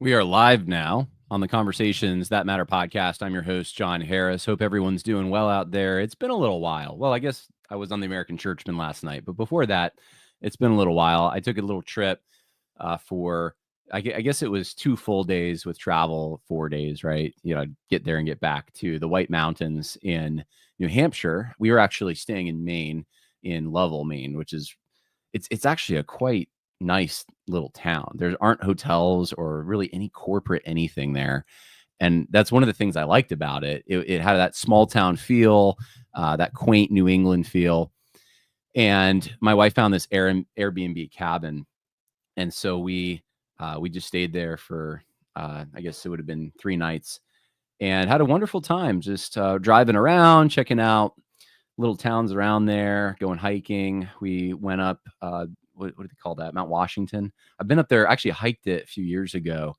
We are live now on the Conversations That Matter podcast. I'm your host, John Harris. Hope everyone's doing well out there. It's been a little while. Well, I guess I was on the American Churchman last night, but before that, it's been a little while. I took a little trip for, I guess it was 2 full days with travel, 4 days, right? Get there and get back to the White Mountains in New Hampshire. We were actually staying in Maine, in Lovell, Maine, which is, it's actually a quite nice little town. There aren't hotels or really any corporate anything there. And that's one of the things I liked about it. It had that small town feel, that quaint New England feel. And my wife found this Airbnb cabin. And so we just stayed there for, I guess it would have been 3 nights and had a wonderful time just driving around, checking out little towns around there, going hiking. We went up, what do they call that? Mount Washington. I've been up there, actually hiked it a few years ago.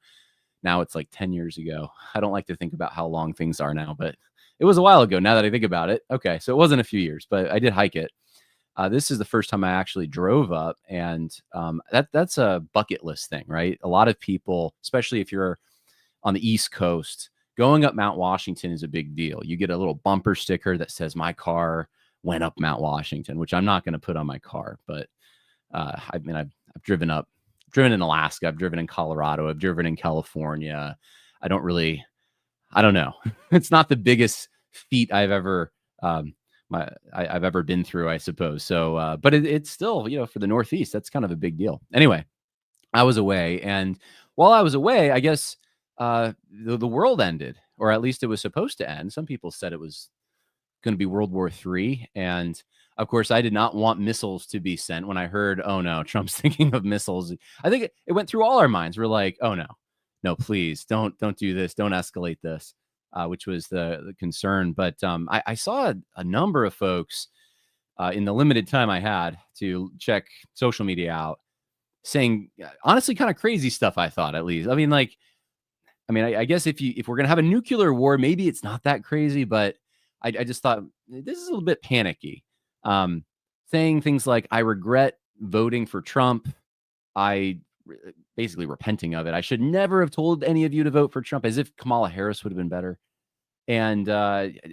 Now it's like 10 years ago. I don't like to think about how long things are now, but it was a while ago now that I think about it. Okay, so it wasn't a few years, but I did hike it. This is the first time I actually drove up, and that's a bucket list thing, right? A lot of people, especially if you're on the East Coast, going up Mount Washington is a big deal. You get a little bumper sticker that says "My car went up Mount Washington," which I'm not going to put on my car, but I've driven in Alaska, I've driven in Colorado, I've driven in California. I don't know. It's not the biggest feat I've ever I've ever been through, I suppose. So, but it's still, for the Northeast, that's kind of a big deal. Anyway, I was away, and while I was away, I guess the world ended, or at least it was supposed to end. Some people said it was going to be World War III. And of course, I did not want missiles to be sent. When I heard, oh no, Trump's thinking of missiles, I think it went through all our minds. We're like, oh no, please don't do this. Don't escalate this, which was the concern. But I saw a number of folks in the limited time I had to check social media out saying, honestly, kind of crazy stuff, I thought, at least. I guess if we're going to have a nuclear war, maybe it's not that crazy, but I just thought this is a little bit panicky. Saying things like, I regret voting for Trump. Basically repenting of it. I should never have told any of you to vote for Trump, as if Kamala Harris would have been better. And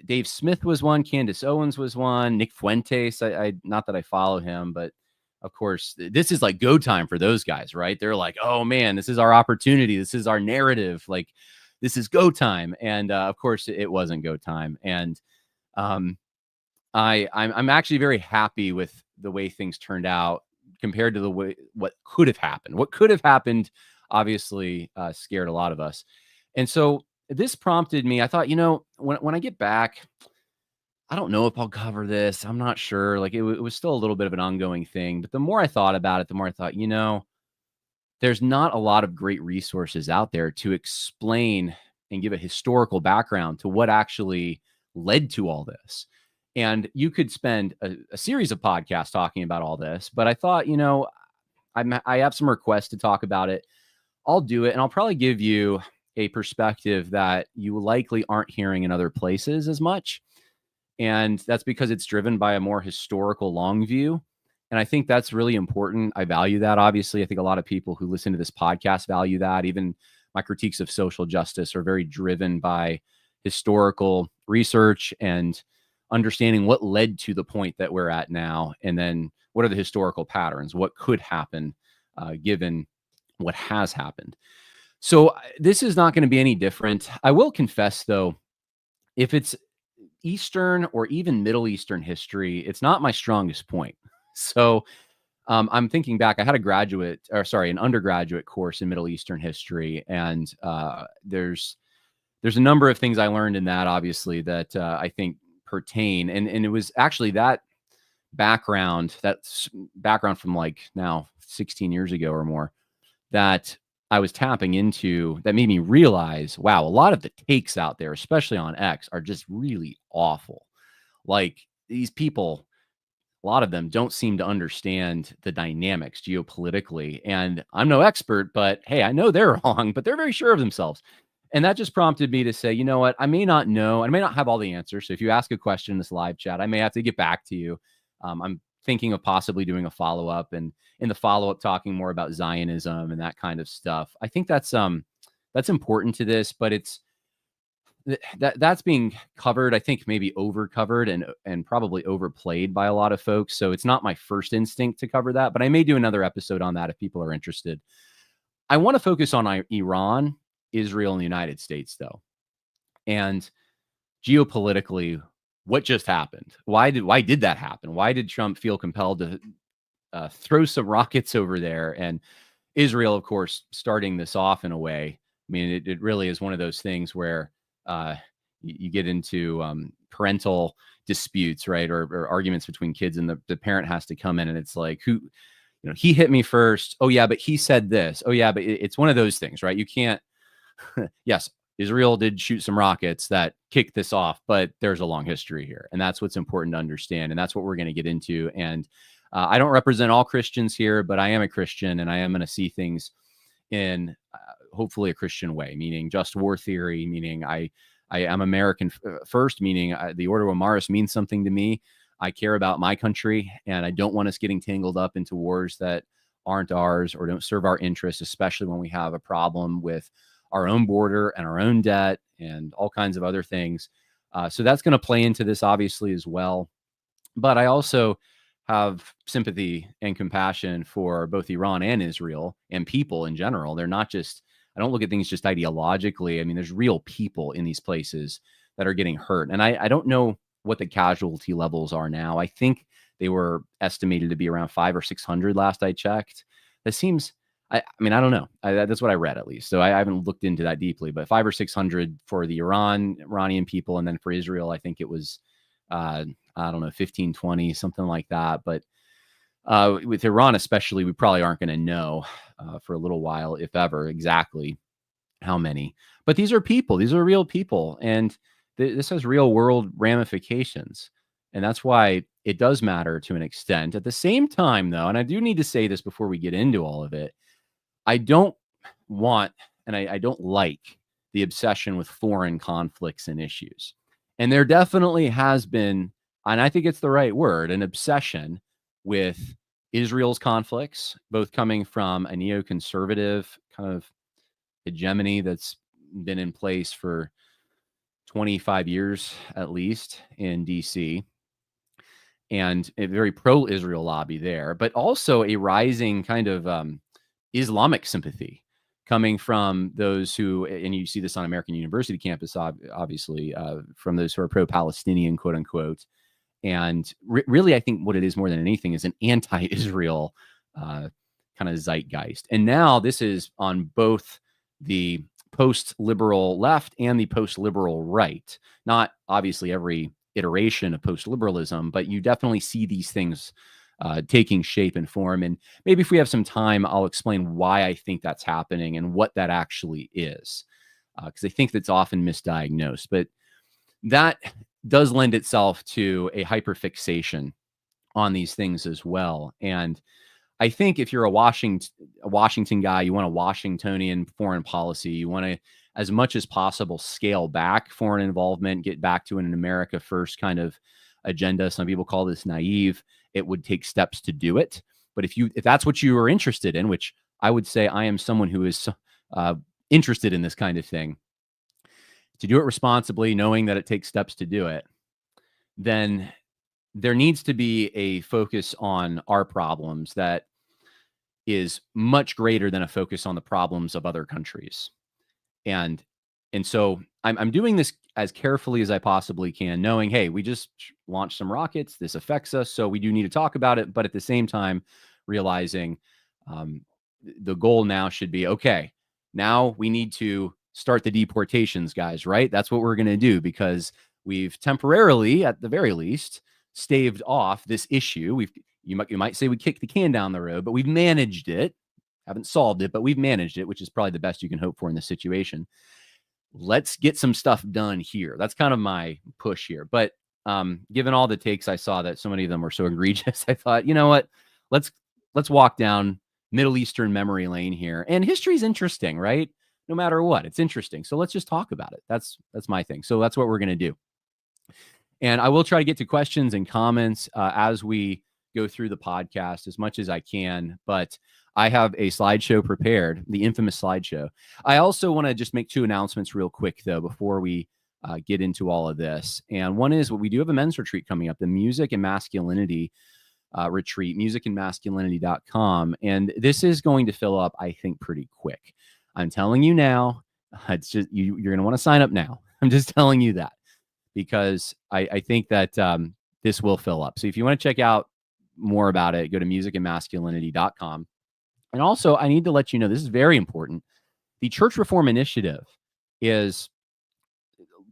Dave Smith was one. Candace Owens was one. Nick Fuentes. I not that I follow him, but of course, this is like go time for those guys, right? They're like, oh man, this is our opportunity. This is our narrative. Like, this is go time. And of course, it wasn't go time. And I'm actually very happy with the way things turned out compared to what could have happened. What could have happened, obviously, scared a lot of us. And so this prompted me. I thought, when I get back, I don't know if I'll cover this. I'm not sure. Like, it was still a little bit of an ongoing thing. But the more I thought about it, the more I thought, there's not a lot of great resources out there to explain and give a historical background to what actually led to all this. And you could spend a series of podcasts talking about all this, but I thought, I have some requests to talk about it. I'll do it, and I'll probably give you a perspective that you likely aren't hearing in other places as much. And that's because it's driven by a more historical long view. And I think that's really important. I value that. Obviously, I think a lot of people who listen to this podcast value that. Even my critiques of social justice are very driven by historical research and understanding what led to the point that we're at now. And then what are the historical patterns? What could happen given what has happened? So this is not going to be any different. I will confess, though, if it's Eastern or even Middle Eastern history, it's not my strongest point. So I'm thinking back, I had an undergraduate course in Middle Eastern history. And there's a number of things I learned in that, obviously, that I think pertain. And it was actually that background from like now 16 years ago or more that I was tapping into that made me realize, wow, a lot of the takes out there, especially on X, are just really awful. Like, these people, a lot of them don't seem to understand the dynamics geopolitically. And I'm no expert, but hey, I know they're wrong, but they're very sure of themselves. And that just prompted me to say, you know what, I may not know, I may not have all the answers. So if you ask a question in this live chat, I may have to get back to you. I'm thinking of possibly doing a follow-up, and in the follow-up talking more about Zionism and that kind of stuff. I think that's that's important to this, but that's being covered, I think maybe over covered and probably overplayed by a lot of folks. So it's not my first instinct to cover that, but I may do another episode on that if people are interested. I want to focus on Iran, Israel, and the United States, though. And geopolitically, what just happened? Why did that happen? Why did Trump feel compelled to throw some rockets over there? And Israel, of course, starting this off in a way. I mean, it really is one of those things where you get into parental disputes, right? Or arguments between kids, and the parent has to come in, and it's like, he hit me first. Oh, yeah, but he said this. Oh, yeah, but it's one of those things, right? You can't, yes, Israel did shoot some rockets that kicked this off, but there's a long history here. And that's what's important to understand. And that's what we're going to get into. And I don't represent all Christians here, but I am a Christian, and I am going to see things in hopefully a Christian way, meaning just war theory, meaning I am American first, meaning the Ordo Amaris means something to me. I care about my country, and I don't want us getting tangled up into wars that aren't ours or don't serve our interests, especially when we have a problem with our own border and our own debt and all kinds of other things. So that's going to play into this, obviously, as well. But I also have sympathy and compassion for both Iran and Israel and people in general. They're not just, I don't look at things just ideologically. I mean, there's real people in these places that are getting hurt. And I don't know what the casualty levels are now. I think they were estimated to be around 500 or 600 last I checked. That seems, I mean, I don't know. That's what I read, at least. So I haven't looked into that deeply, but 500 or 600 for the Iranian people. And then for Israel, I think it was, I don't know, 15, 20, something like that. But with Iran, especially, we probably aren't going to know for a little while, if ever, exactly how many. But these are people. These are real people. And this has real world ramifications. And that's why it does matter to an extent. At the same time, though, and I do need to say this before we get into all of it, I don't want, and I don't like the obsession with foreign conflicts and issues. And there definitely has been, and I think it's the right word, an obsession with Israel's conflicts, both coming from a neoconservative kind of hegemony that's been in place for 25 years at least in DC, and a very pro-Israel lobby there, but also a rising kind of Islamic sympathy coming from those who, and you see this on American University campus, obviously, from those who are pro-Palestinian, quote unquote. And really, I think what it is more than anything is an anti-Israel kind of zeitgeist. And now this is on both the post-liberal left and the post-liberal right. Not obviously every iteration of post-liberalism, but you definitely see these things taking shape and form. And maybe if we have some time, I'll explain why I think that's happening and what that actually is, because I think that's often misdiagnosed. But that does lend itself to a hyperfixation on these things as well. And I think if you're a Washington guy, you want a Washingtonian foreign policy, you want to, as much as possible, scale back foreign involvement, get back to an America first kind of agenda. Some people call this naive. It would take steps to do it. But if that's what you are interested in, which I would say I am someone who is interested in this kind of thing, to do it responsibly, knowing that it takes steps to do it, then there needs to be a focus on our problems that is much greater than a focus on the problems of other countries. And so I'm doing this as carefully as I possibly can, knowing, hey, we just launched some rockets. This affects us, so we do need to talk about it. But at the same time, realizing the goal now should be, okay, now we need to start the deportations, guys, right? That's what we're going to do, because we've temporarily, at the very least, staved off this issue. You might say we kicked the can down the road, but we've managed it. Haven't solved it, but we've managed it, which is probably the best you can hope for in this situation. Let's get some stuff done here. That's kind of my push here. But given all the takes I saw that so many of them were so egregious, I thought, you know what? Let's walk down Middle Eastern memory lane here. And history's interesting, right? No matter what, it's interesting. So let's just talk about it. That's my thing. So that's what we're going to do. And I will try to get to questions and comments as we go through the podcast as much as I can. But I have a slideshow prepared, the infamous slideshow. I also want to just make 2 announcements real quick, though, before we get into all of this. And one is we do have a men's retreat coming up, the Music and Masculinity retreat, musicandmasculinity.com. And this is going to fill up, I think, pretty quick. I'm telling you now, it's just you're going to want to sign up now. I'm just telling you that because I think that this will fill up. So if you want to check out more about it, go to musicandmasculinity.com. And also, I need to let you know, this is very important. The Church Reform Initiative is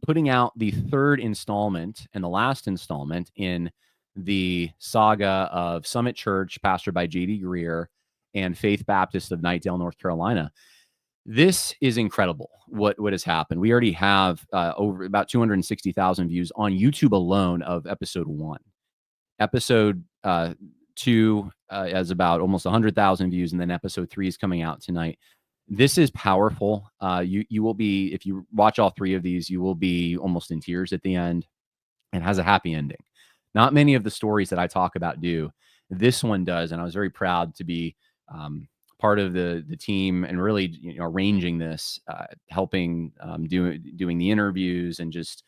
putting out the 3rd installment and the last installment in the saga of Summit Church, pastored by J.D. Greer, and Faith Baptist of Knightdale, North Carolina. This is incredible what has happened. We already have over about 260,000 views on YouTube alone of episode 1. Episode 2 has about almost 100,000 views, and then episode 3 is coming out tonight. This is powerful. You will be, if you watch all 3 of these, you will be almost in tears at the end. It has a happy ending. Not many of the stories that I talk about do. This one does, and I was very proud to be part of the team and really arranging this, helping doing the interviews and just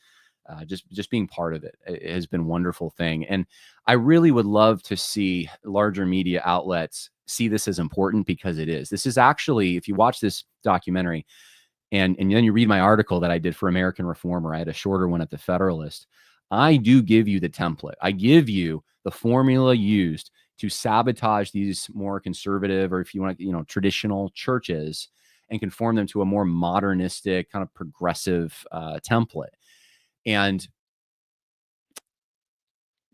being part of it. It has been a wonderful thing. And I really would love to see larger media outlets see this as important, because it is. This is actually, if you watch this documentary and then you read my article that I did for American Reformer, I had a shorter one at the Federalist. I do give you the template. I give you the formula used to sabotage these more conservative, or if you want, traditional churches, and conform them to a more modernistic, kind of progressive template. And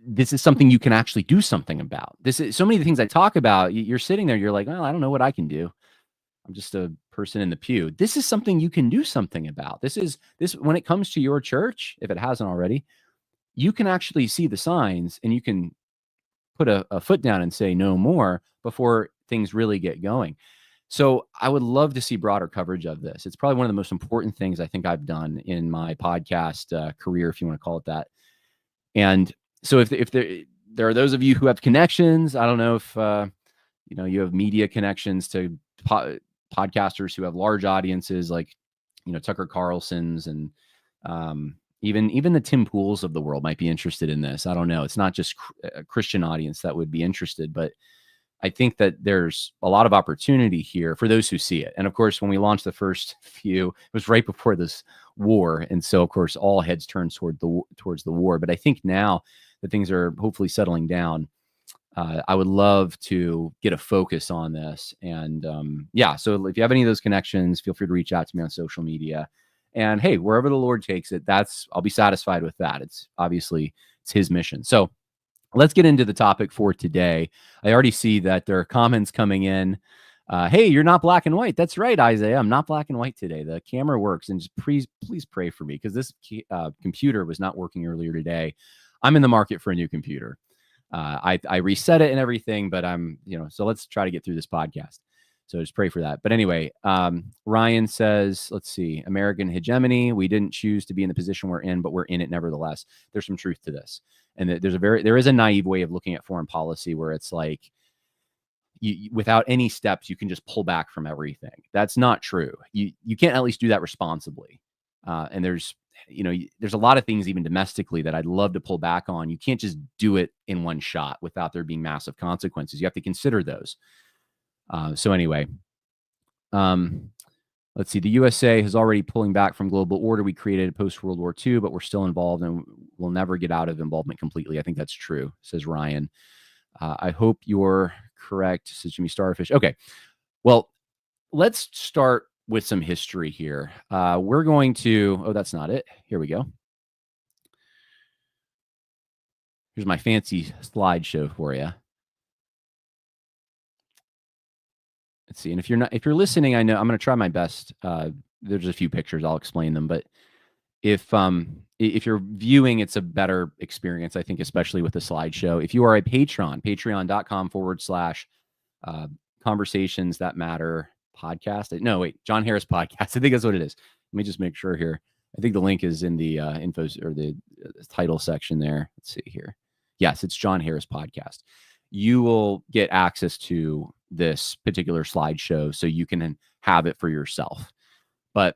this is something you can actually do something about. This is so many of the things I talk about. You're sitting there, you're like, well, I don't know what I can do. I'm just a person in the pew. This is something you can do something about. This when it comes to your church, if it hasn't already, you can actually see the signs and you can put a foot down and say no more before things really get going. So I would love to see broader coverage of this. It's probably one of the most important things I think I've done in my podcast career, if you want to call it that. And so if there are those of you who have connections, I don't know if you have media connections to podcasters who have large audiences, like Tucker Carlson's and even the Tim Pools of the world might be interested in this. I don't know. It's not just a Christian audience that would be interested, but I think that there's a lot of opportunity here for those who see it. And of course, when we launched the first few, it was right before this war. And so of course, all heads turned towards the war. But I think now that things are hopefully settling down, I would love to get a focus on this. And so if you have any of those connections, feel free to reach out to me on social media. And hey, wherever the Lord takes it, I'll be satisfied with that. It's his mission. So let's get into the topic for today. I already see that there are comments coming in. Hey, you're not black and white. That's right, Isaiah. I'm not black and white today. The camera works, and just please pray for me, because this computer was not working earlier today. I'm in the market for a new computer. I reset it and everything, but so let's try to get through this podcast. So just pray for that. But anyway, Ryan says, let's see, American hegemony. We didn't choose to be in the position we're in, but we're in it nevertheless. There's some truth to this. And there is a naive way of looking at foreign policy where it's like, without any steps, you can just pull back from everything. That's not true. You can't at least do that responsibly. And there's a lot of things even domestically that I'd love to pull back on. You can't just do it in one shot without there being massive consequences. You have to consider those. So anyway, let's see. The USA is already pulling back from global order we created post-World War II, but we're still involved and we'll never get out of involvement completely. I think that's true, says Ryan. I hope you're correct, says Jimmy Starfish. Okay, well, let's start with some history here. We're going to, that's not it. Here we go. Here's my fancy slideshow for you. Let's see. And if you're listening, I know I'm going to try my best. There's a few pictures. I'll explain them. But if you're viewing, it's a better experience, I think, especially with the slideshow. If you are a patron, patreon.com/conversations that matter podcast. No, wait, John Harris podcast. I think that's what it is. Let me just make sure here. I think the link is in the info or the title section there. Let's see here. Yes, it's John Harris podcast. You will get access to this particular slideshow so you can have it for yourself. But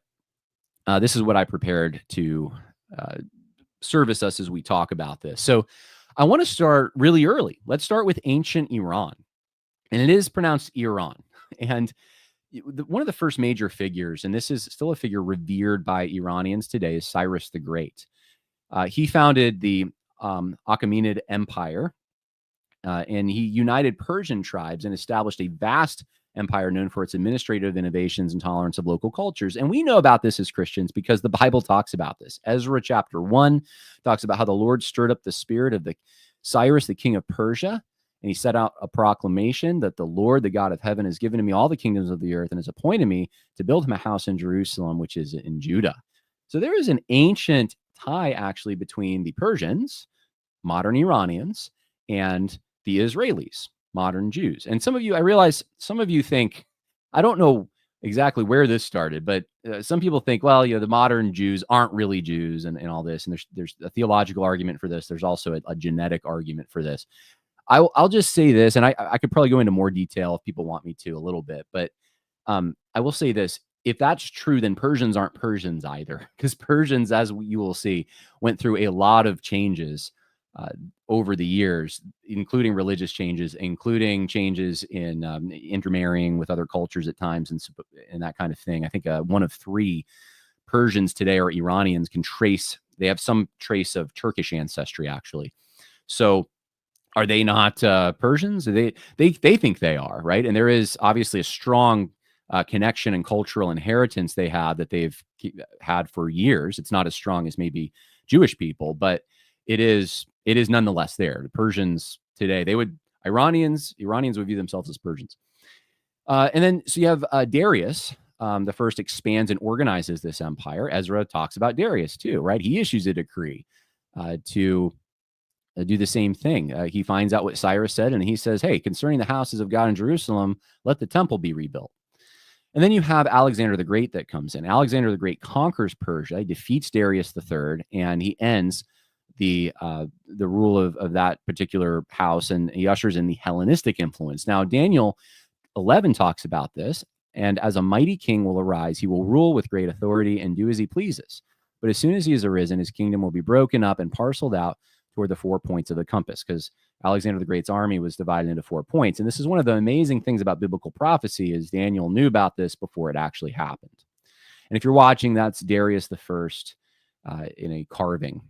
this is what I prepared to service us as we talk about this. So I want to start really early. Let's start with ancient Iran. And it is pronounced Iran. And one of the first major figures, and this is still a figure revered by Iranians today, is Cyrus the Great. He founded the Achaemenid Empire, and he united Persian tribes and established a vast empire known for its administrative innovations and tolerance of local cultures. And we know about this as Christians because the Bible talks about this. Ezra chapter 1 talks about how the Lord stirred up the spirit of Cyrus, the king of Persia, and he set out a proclamation that the Lord, the God of heaven, has given to me all the kingdoms of the earth and has appointed me to build him a house in Jerusalem, which is in Judah. So there is an ancient tie actually between the Persians, modern Iranians, and the Israelis, modern Jews. And some of you, I realize some of you think, I don't know exactly where this started, but some people think, well, the modern Jews aren't really Jews and all this. And there's a theological argument for this. There's also a genetic argument for this. I'll just say this, and I could probably go into more detail if people want me to a little bit, but I will say this. If that's true, then Persians aren't Persians either, because Persians, as you will see, went through a lot of changes over the years, including religious changes, including changes in intermarrying with other cultures at times and that kind of thing. I think one of 3 Persians today or Iranians they have some trace of Turkish ancestry, actually. So are they not Persians? They think they are, right? And there is obviously a strong connection and cultural inheritance they have that they've had for years. It's not as strong as maybe Jewish people, but it is nonetheless there. The Persians today, Iranians would view themselves as Persians. And then so you have Darius, the first expands and organizes this empire. Ezra talks about Darius too, right? He issues a decree to do the same thing. He finds out what Cyrus said, and he says, hey, concerning the houses of God in Jerusalem, let the temple be rebuilt. And then you have Alexander the Great that comes in. Alexander the Great conquers Persia, he defeats Darius III, and he ends the rule of that particular house, and he ushers in the Hellenistic influence. Now, Daniel 11 talks about this, and as a mighty king will arise, he will rule with great authority and do as he pleases. But as soon as he is arisen, his kingdom will be broken up and parceled out toward the 4 points of the compass, because Alexander the Great's army was divided into 4 points. And this is one of the amazing things about biblical prophecy, is Daniel knew about this before it actually happened. And if you're watching, that's Darius I in a carving.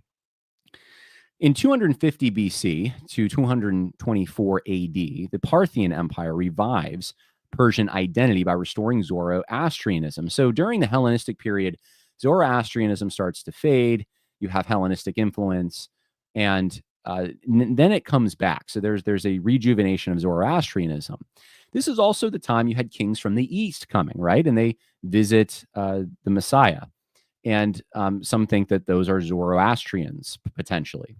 In 250 BC to 224 AD, the Parthian Empire revives Persian identity by restoring Zoroastrianism. So during the Hellenistic period, Zoroastrianism starts to fade. You have Hellenistic influence, and then it comes back. So there's a rejuvenation of Zoroastrianism. This is also the time you had kings from the east coming, right? And they visit the Messiah. And some think that those are Zoroastrians, potentially.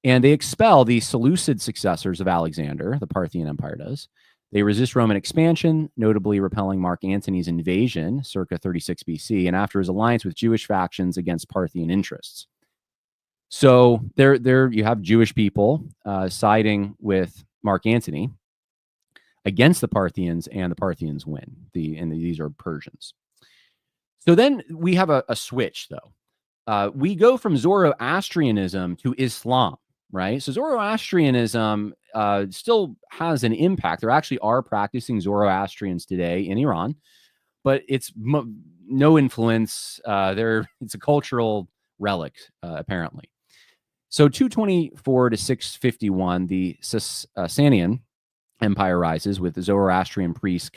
And they expel the Seleucid successors of Alexander, the Parthian Empire does. They resist Roman expansion, notably repelling Mark Antony's invasion circa 36 BC, and after his alliance with Jewish factions against Parthian interests. So there you have Jewish people siding with Mark Antony against the Parthians, and the Parthians win. These are Persians. So then we have a switch, though. We go from Zoroastrianism to Islam, right? So Zoroastrianism still has an impact. There actually are practicing Zoroastrians today in Iran, but it's no influence. It's a cultural relic, apparently. So 224 to 651, the Sasanian Empire rises with the Zoroastrian priest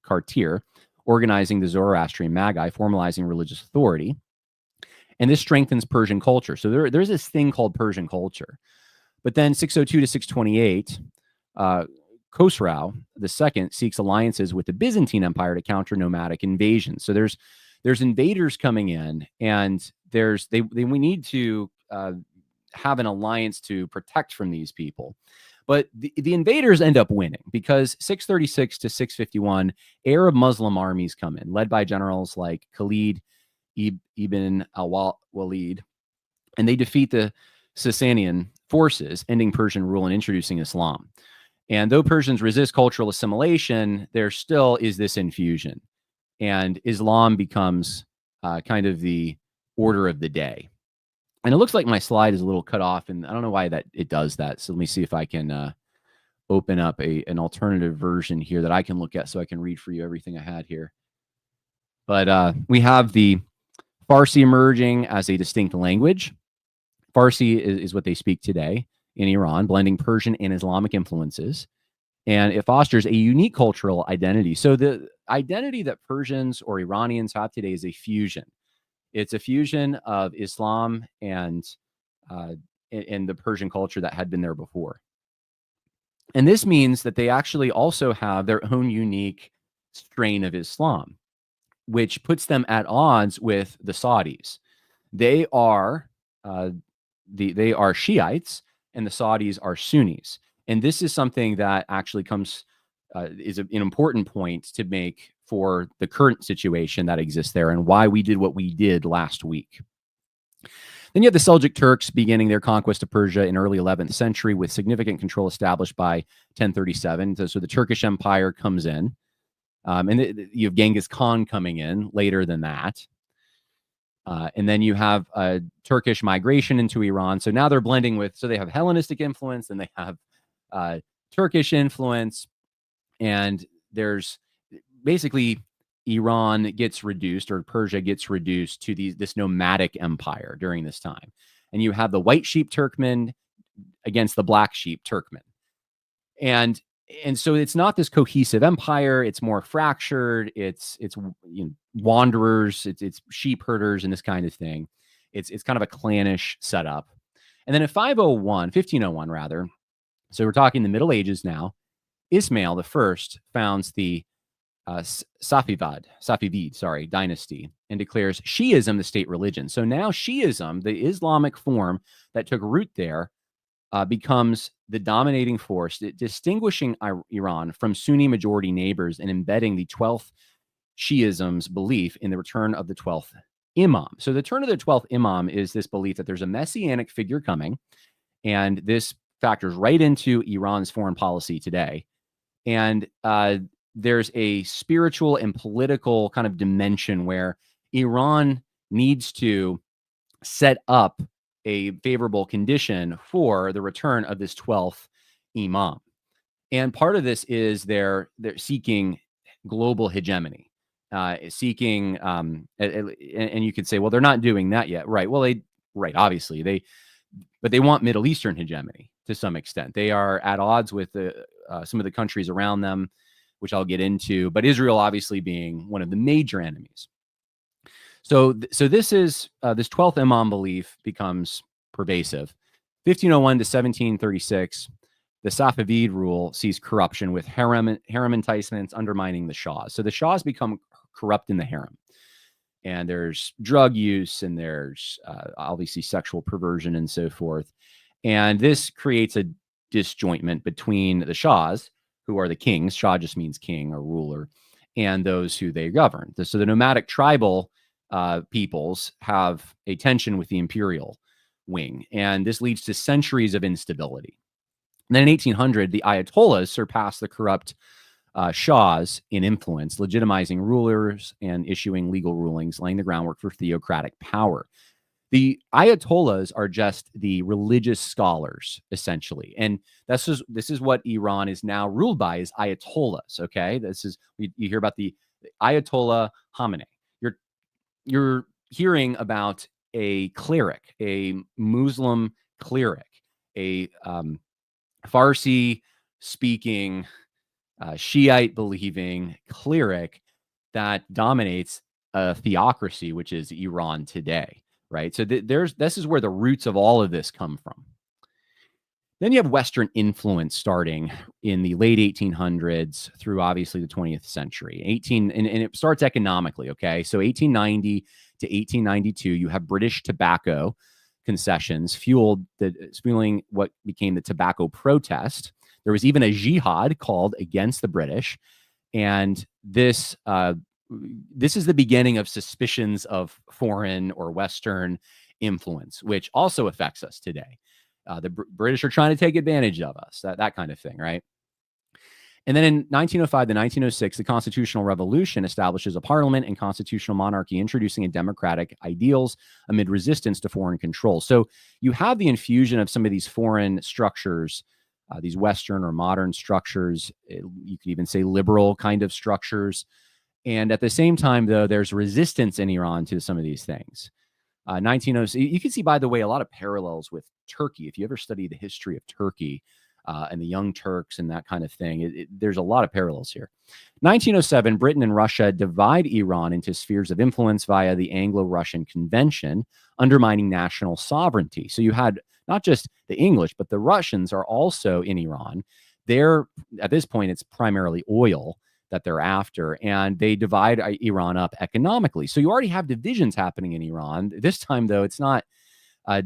Kartir organizing the Zoroastrian Magi, formalizing religious authority. And this strengthens Persian culture. So there's this thing called Persian culture. But then 602 to 628, Khosrau II seeks alliances with the Byzantine Empire to counter nomadic invasions. So there's invaders coming in, and we need to have an alliance to protect from these people. But the invaders end up winning, because 636 to 651, Arab Muslim armies come in, led by generals like Khalid ibn al-Walid, and they defeat the Sasanian forces, ending Persian rule and introducing Islam. And though Persians resist cultural assimilation, there still is this infusion. And Islam becomes kind of the order of the day. And it looks like my slide is a little cut off, and I don't know why that it does that. So let me see if I can open up an alternative version here that I can look at so I can read for you everything I had here. But we have the Farsi emerging as a distinct language. Farsi is what they speak today in Iran, blending Persian and Islamic influences. And it fosters a unique cultural identity. So the identity that Persians or Iranians have today is a fusion. It's a fusion of Islam and the Persian culture that had been there before. And this means that they actually also have their own unique strain of Islam, which puts them at odds with the Saudis. They are they are Shiites, and the Saudis are Sunnis. And this is something that actually is an important point to make for the current situation that exists there and why we did what we did last week. Then you have the Seljuk Turks beginning their conquest of Persia in early 11th century with significant control established by 1037. So the Turkish Empire comes in. And you have Genghis Khan coming in later than that. And then you have a Turkish migration into Iran. So now they're blending so they have Hellenistic influence and they have Turkish influence. And there's basically Iran gets reduced, or Persia gets reduced to this nomadic empire during this time. And you have the white sheep Turkmen against the black sheep Turkmen. And so it's not this cohesive empire. It's more fractured. It's wanderers. It's sheep herders and this kind of thing. It's kind of a clannish setup. And then in 1501 rather. So we're talking the Middle Ages now. Ismail I founds the Safavid dynasty and declares Shiism the state religion. So now Shiism, the Islamic form that took root there, becomes the dominating force, distinguishing Iran from Sunni majority neighbors and embedding the 12th Shiism's belief in the return of the 12th Imam. So the return of the 12th Imam is this belief that there's a messianic figure coming, and this factors right into Iran's foreign policy today. And there's a spiritual and political kind of dimension where Iran needs to set up a favorable condition for the return of this 12th Imam. And part of this is they're seeking global hegemony, seeking, and you could say, well, they're not doing that yet. Right. Well, obviously but they want Middle Eastern hegemony to some extent. They are at odds with some of the countries around them, which I'll get into, but Israel obviously being one of the major enemies. So this is this 12th Imam belief becomes pervasive. 1501 to 1736, the Safavid rule sees corruption with harem enticements undermining the Shahs. So the Shahs become corrupt in the harem. And there's drug use, and there's obviously sexual perversion and so forth. And this creates a disjointment between the Shahs, who are the kings. Shah just means king or ruler, and those who they govern. So the nomadic tribal peoples have a tension with the imperial wing, and this leads to centuries of instability. And then in 1800, the Ayatollahs surpassed the corrupt Shahs in influence, legitimizing rulers and issuing legal rulings, laying the groundwork for theocratic power. The Ayatollahs are just the religious scholars, essentially. And this is what Iran is now ruled by, is Ayatollahs, okay? You hear about the Ayatollah Khamenei. You're hearing about a cleric, a Muslim cleric, a Farsi-speaking, Shiite-believing cleric that dominates a theocracy, which is Iran today. Right. So this is where the roots of all of this come from. Then you have Western influence starting in the late 1800s through obviously the 20th century. And it starts economically. Okay. So 1890 to 1892, you have British tobacco concessions fueling what became the tobacco protest. There was even a jihad called against the British. And this is the beginning of suspicions of foreign or Western influence, which also affects us today. The British are trying to take advantage of us, that kind of thing, right? And then in 1905 to 1906, the Constitutional Revolution establishes a parliament and constitutional monarchy, introducing a democratic ideals amid resistance to foreign control. So you have the infusion of some of these foreign structures, these Western or modern structures. You could even say liberal kind of structures. And at the same time, though, there's resistance in Iran to some of these things. 1906, you can see, by the way, a lot of parallels with Turkey. If you ever study the history of Turkey and the Young Turks and that kind of thing, there's a lot of parallels here. 1907, Britain and Russia divide Iran into spheres of influence via the Anglo-Russian Convention, undermining national sovereignty. So you had not just the English, but the Russians are also in Iran. They're, at this point, it's primarily oil that they're after, and they divide Iran up economically. So you already have divisions happening in Iran. This time, though, it's not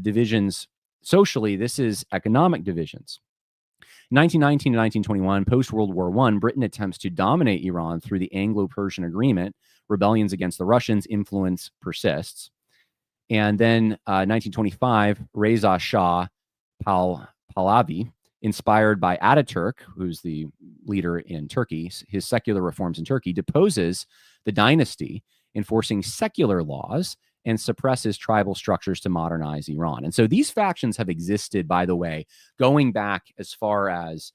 divisions socially. This is economic divisions. 1919 to 1921, post-World War I, Britain attempts to dominate Iran through the Anglo-Persian Agreement. Rebellions against the Russians, influence persists. And then 1925, Reza Shah Pahlavi, inspired by Ataturk, who's the leader in Turkey, his secular reforms in Turkey, deposes the dynasty, enforcing secular laws, and suppresses tribal structures to modernize Iran. And so these factions have existed, by the way, going back as far as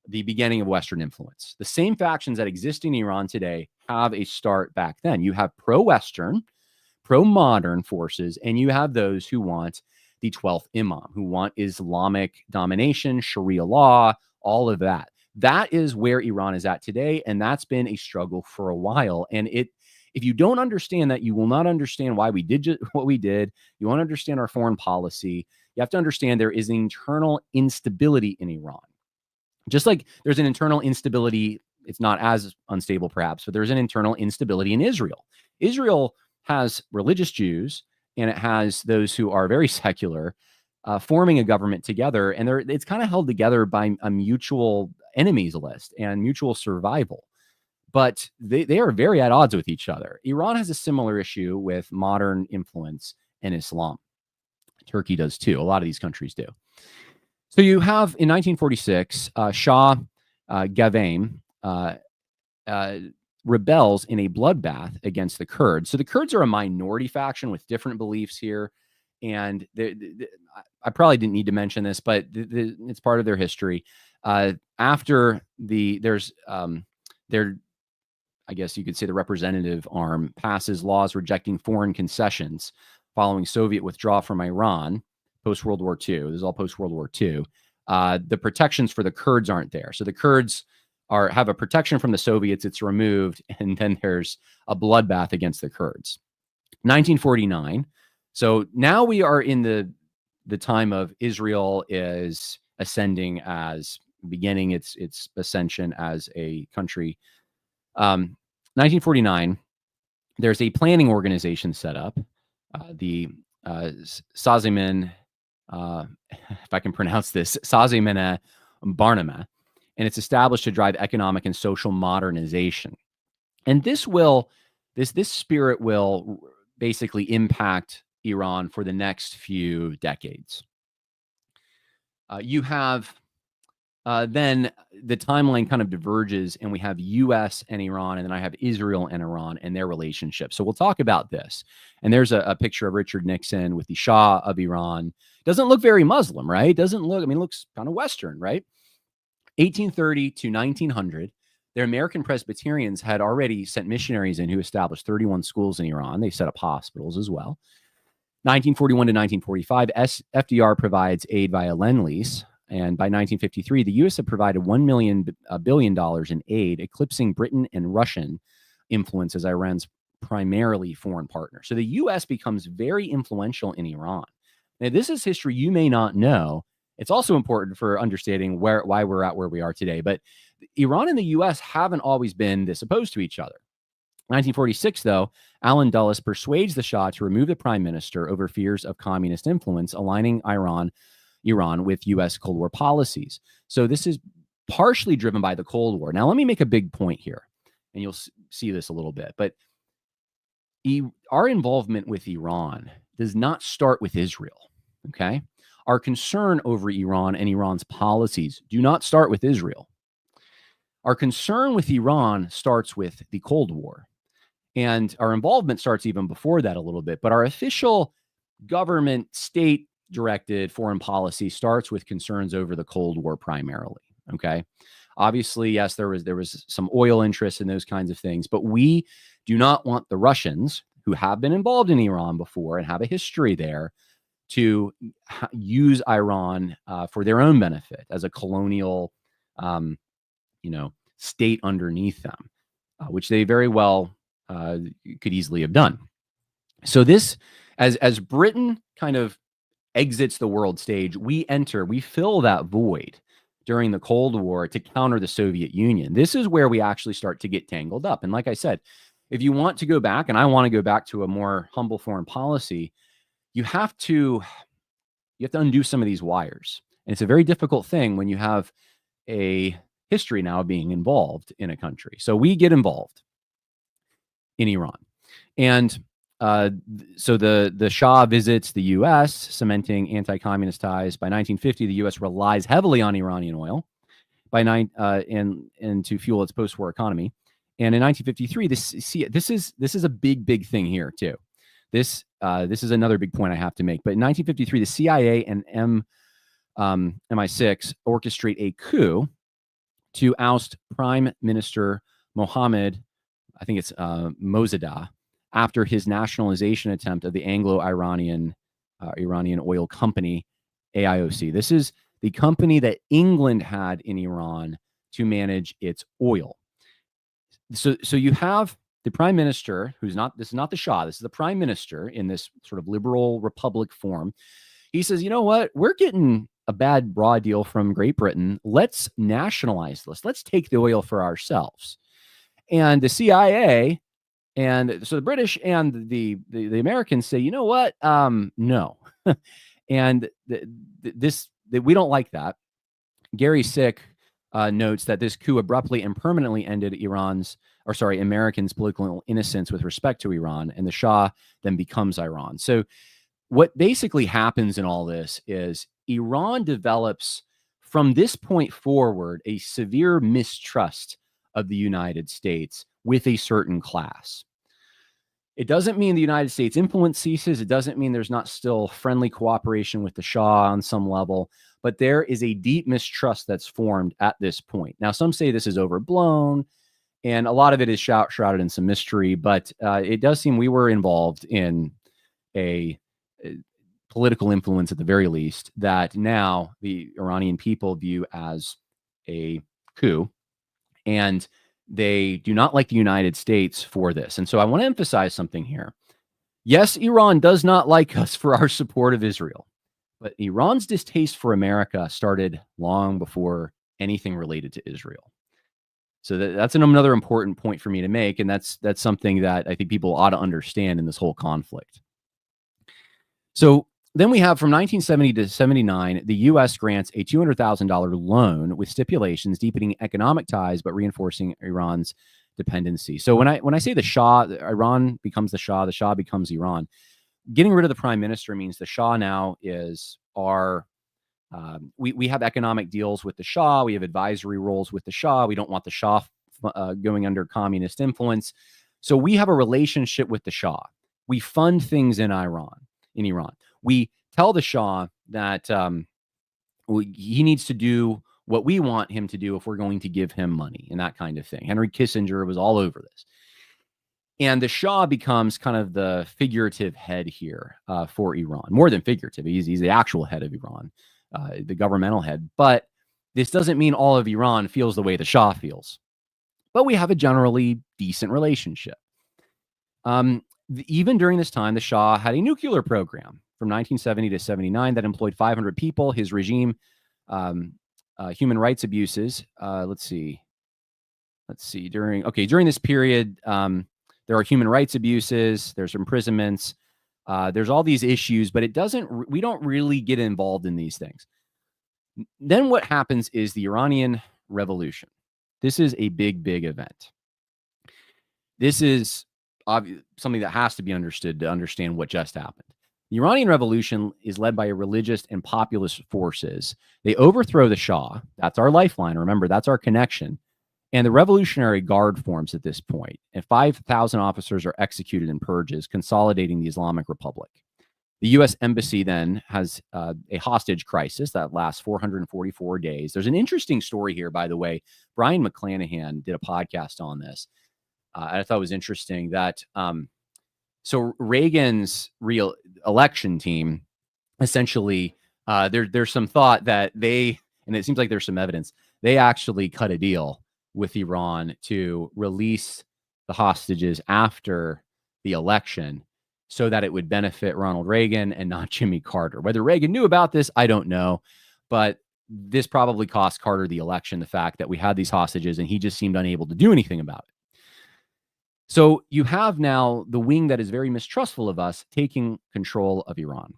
the beginning of Western influence. The same factions that exist in Iran today have a start back then. You have pro-Western, pro-modern forces, and you have those who want the 12th Imam, who want Islamic domination, Sharia law, all of that. That is where Iran is at today, and that's been a struggle for a while. And if you don't understand that, you will not understand why we did what we did. You won't understand our foreign policy. You have to understand there is an internal instability in Iran. Just like there's an internal instability, it's not as unstable perhaps, but there's an internal instability in Israel. Israel has religious Jews, and it has those who are very secular, forming a government together. And it's kind of held together by a mutual enemies list and mutual survival. But they are very at odds with each other. Iran has a similar issue with modern influence in Islam. Turkey does too. A lot of these countries do. So you have, in 1946, Shah Ghanem rebels in a bloodbath against the Kurds. So the Kurds are a minority faction with different beliefs here. And I probably didn't need to mention this, but it's part of their history. After I guess you could say the representative arm passes laws rejecting foreign concessions following Soviet withdrawal from Iran post-World War II. This is all post-World War II. The protections for the Kurds aren't there. So the Kurds have a protection from the Soviets. It's removed, and then there's a bloodbath against the Kurds. 1949. So now we are in the time of Israel is ascending beginning its ascension as a country. 1949, there's a planning organization set up, the Sazimin, if I can pronounce this, Sazimene Barnama, and it's established to drive economic and social modernization. And this spirit will basically impact Iran for the next few decades. You have then the timeline kind of diverges, and we have U.S. and Iran, and then I have Israel and Iran and their relationship. So we'll talk about this. And there's a picture of Richard Nixon with the Shah of Iran. Doesn't look very Muslim, right? Doesn't look, it looks kind of Western, right? 1830 to 1900, the American Presbyterians had already sent missionaries in who established 31 schools in Iran. They set up hospitals as well. 1941 to 1945, FDR provides aid via Lend-Lease. And by 1953, the U.S. had provided $1 billion in aid, eclipsing Britain and Russian influence as Iran's primarily foreign partner. So the U.S. becomes very influential in Iran. Now, this is history you may not know. It's also important for understanding why we're at where we are today. But Iran and the U.S. haven't always been this opposed to each other. 1946, though, Allen Dulles persuades the Shah to remove the prime minister over fears of communist influence, aligning Iran with U.S. Cold War policies. So this is partially driven by the Cold War. Now, let me make a big point here, and you'll see this a little bit. But our involvement with Iran does not start with Israel, okay? Our concern over Iran and Iran's policies do not start with Israel. Our concern with Iran starts with the Cold War, and our involvement starts even before that a little bit. But our official government, state directed foreign policy starts with concerns over the Cold War primarily. Okay. Obviously, yes, there was some oil interest in those kinds of things, but we do not want the Russians, who have been involved in Iran before and have a history there, to use Iran for their own benefit as a colonial, um, state underneath them, which they very well could easily have done. So this, as Britain kind of exits the world stage, we fill that void during the Cold War to counter the Soviet Union. This is where we actually start to get tangled up. And like I said, if you want to go back, and I want to go back to a more humble foreign policy, you have to undo some of these wires. And it's a very difficult thing when you have a history now being involved in a country. So we get involved in Iran. And so the Shah visits the U.S., cementing anti-communist ties. By 1950, the U.S. relies heavily on Iranian oil and to fuel its post-war economy. And in 1953, this is a big thing here too. This is another big point I have to make. But in 1953, the CIA and MI6 orchestrate a coup to oust Prime Minister Mohammed, I think it's Mosaddegh, after his nationalization attempt of the Anglo-Iranian Iranian Oil Company, AIOC. This is the company that England had in Iran to manage its oil. So you have the prime minister, this is not the Shah, this is the prime minister in this sort of liberal republic form. He says, you know what, we're getting a bad raw deal from Great Britain. Let's nationalize this. Let's take the oil for ourselves. And the CIA and so the British and the Americans say, you know what, no. And we don't like that. Gary Sick notes that this coup abruptly and permanently ended Americans' political innocence with respect to Iran, and the Shah then becomes Iran. So what basically happens in all this is Iran develops, from this point forward, a severe mistrust of the United States with a certain class. It doesn't mean the United States influence ceases. It doesn't mean there's not still friendly cooperation with the Shah on some level, but there is a deep mistrust that's formed at this point. Now, some say this is overblown, and a lot of it is shrouded in some mystery, but it does seem we were involved in a political influence at the very least that now the Iranian people view as a coup, and they do not like the United States for this. And so I want to emphasize something here. Yes, Iran does not like us for our support of Israel, but Iran's distaste for America started long before anything related to Israel. So that's another important point for me to make, and that's something that I think people ought to understand in this whole conflict. So then we have, from 1970 to 79, the U.S. grants a $200,000 loan with stipulations deepening economic ties but reinforcing Iran's dependency. So when I say the Shah, Iran becomes the Shah becomes Iran. Getting rid of the prime minister means the Shah now is our. We have economic deals with the Shah. We have advisory roles with the Shah. We don't want the Shah going under communist influence. So we have a relationship with the Shah. We fund things in Iran. We tell the Shah that he needs to do what we want him to do if we're going to give him money and that kind of thing. Henry Kissinger was all over this. And the Shah becomes kind of the figurative head here for Iran. More than figurative. He's the actual head of Iran, the governmental head. But this doesn't mean all of Iran feels the way the Shah feels. But we have a generally decent relationship. Even during this time, the Shah had a nuclear program from 1970 to 79 that employed 500 people. His regime, human rights abuses. Let's see. During this period, there are human rights abuses. There's imprisonments. There's all these issues, but we don't really get involved in these things. Then what happens is the Iranian Revolution. This is a big event. This is something that has to be understood to understand what just happened. The Iranian Revolution is led by religious and populist forces. They overthrow the Shah. That's our lifeline. Remember, that's our connection. And the Revolutionary Guard forms at this point, and 5,000 officers are executed in purges, consolidating the Islamic Republic. The U.S. Embassy then has a hostage crisis that lasts 444 days. There's an interesting story here, by the way. Brian McClanahan did a podcast on this. I thought it was interesting that so Reagan's real election team, essentially, there's some thought that they, and it seems like there's some evidence, they actually cut a deal with Iran to release the hostages after the election so that it would benefit Ronald Reagan and not Jimmy Carter. Whether Reagan knew about this, I don't know, but this probably cost Carter the election, the fact that we had these hostages and he just seemed unable to do anything about it. So you have now the wing that is very mistrustful of us taking control of Iran.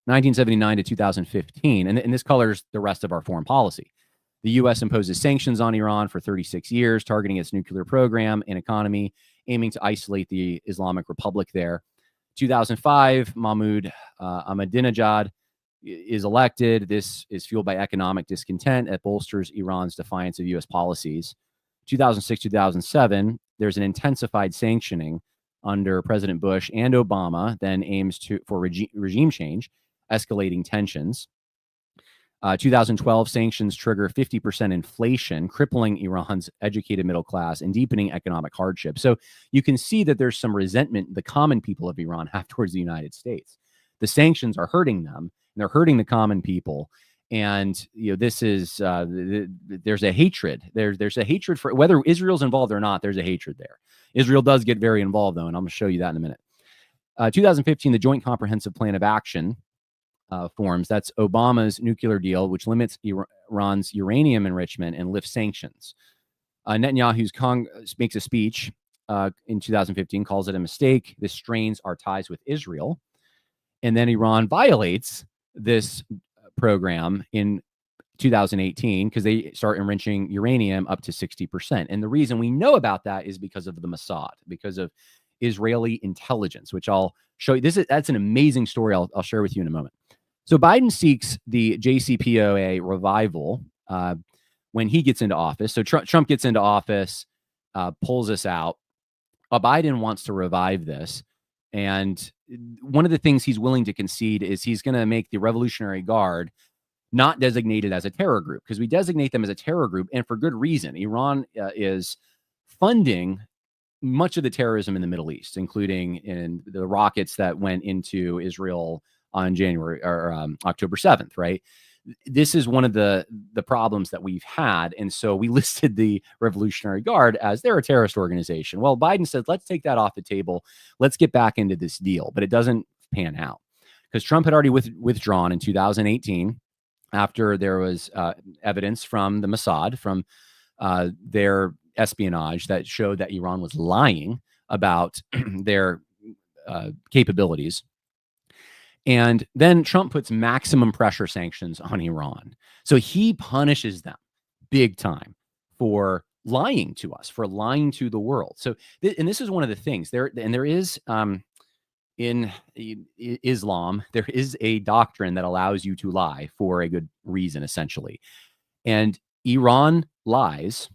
1979 to 2015, and this colors the rest of our foreign policy. The U.S. imposes sanctions on Iran for 36 years, targeting its nuclear program and economy, aiming to isolate the Islamic Republic there. 2005, Mahmoud Ahmadinejad is elected. This is fueled by economic discontent that bolsters Iran's defiance of U.S. policies. 2006, 2007, there's an intensified sanctioning under President Bush and Obama, then aims for regime change, escalating tensions. 2012 sanctions trigger 50% inflation, crippling Iran's educated middle class and deepening economic hardship. So you can see that there's some resentment the common people of Iran have towards the United States. The sanctions are hurting them, and they're hurting the common people. And this is there's a hatred. There's a hatred for whether Israel's involved or not. There's a hatred there. Israel does get very involved, though, and I'm going to show you that in a minute. 2015, the Joint Comprehensive Plan of Action forms. That's Obama's nuclear deal, which limits Iran's uranium enrichment and lifts sanctions. Netanyahu's makes a speech in 2015, calls it a mistake. This strains our ties with Israel. And then Iran violates this program in 2018 because they start enriching uranium up to 60%. And the reason we know about that is because of the Mossad, because of Israeli intelligence, which I'll show you. That's an amazing story I'll share with you in a moment. So Biden seeks the JCPOA revival when he gets into office. So Trump gets into office, pulls us out. Biden wants to revive this. And one of the things he's willing to concede is he's going to make the Revolutionary Guard not designated as a terror group, because we designate them as a terror group, and for good reason. Iran is funding much of the terrorism in the Middle East, including in the rockets that went into Israel on October 7th, right? This is one of the problems that we've had. And so we listed the Revolutionary Guard as they're a terrorist organization. Well, Biden said, let's take that off the table. Let's get back into this deal. But it doesn't pan out because Trump had already withdrawn in 2018 after there was evidence from the Mossad, from their espionage that showed that Iran was lying about their capabilities. And then Trump puts maximum pressure sanctions on Iran. So he punishes them big time for lying to us, for lying to the world. So, and this is one of the things there is in Islam, there is a doctrine that allows you to lie for a good reason, essentially. And Iran lies.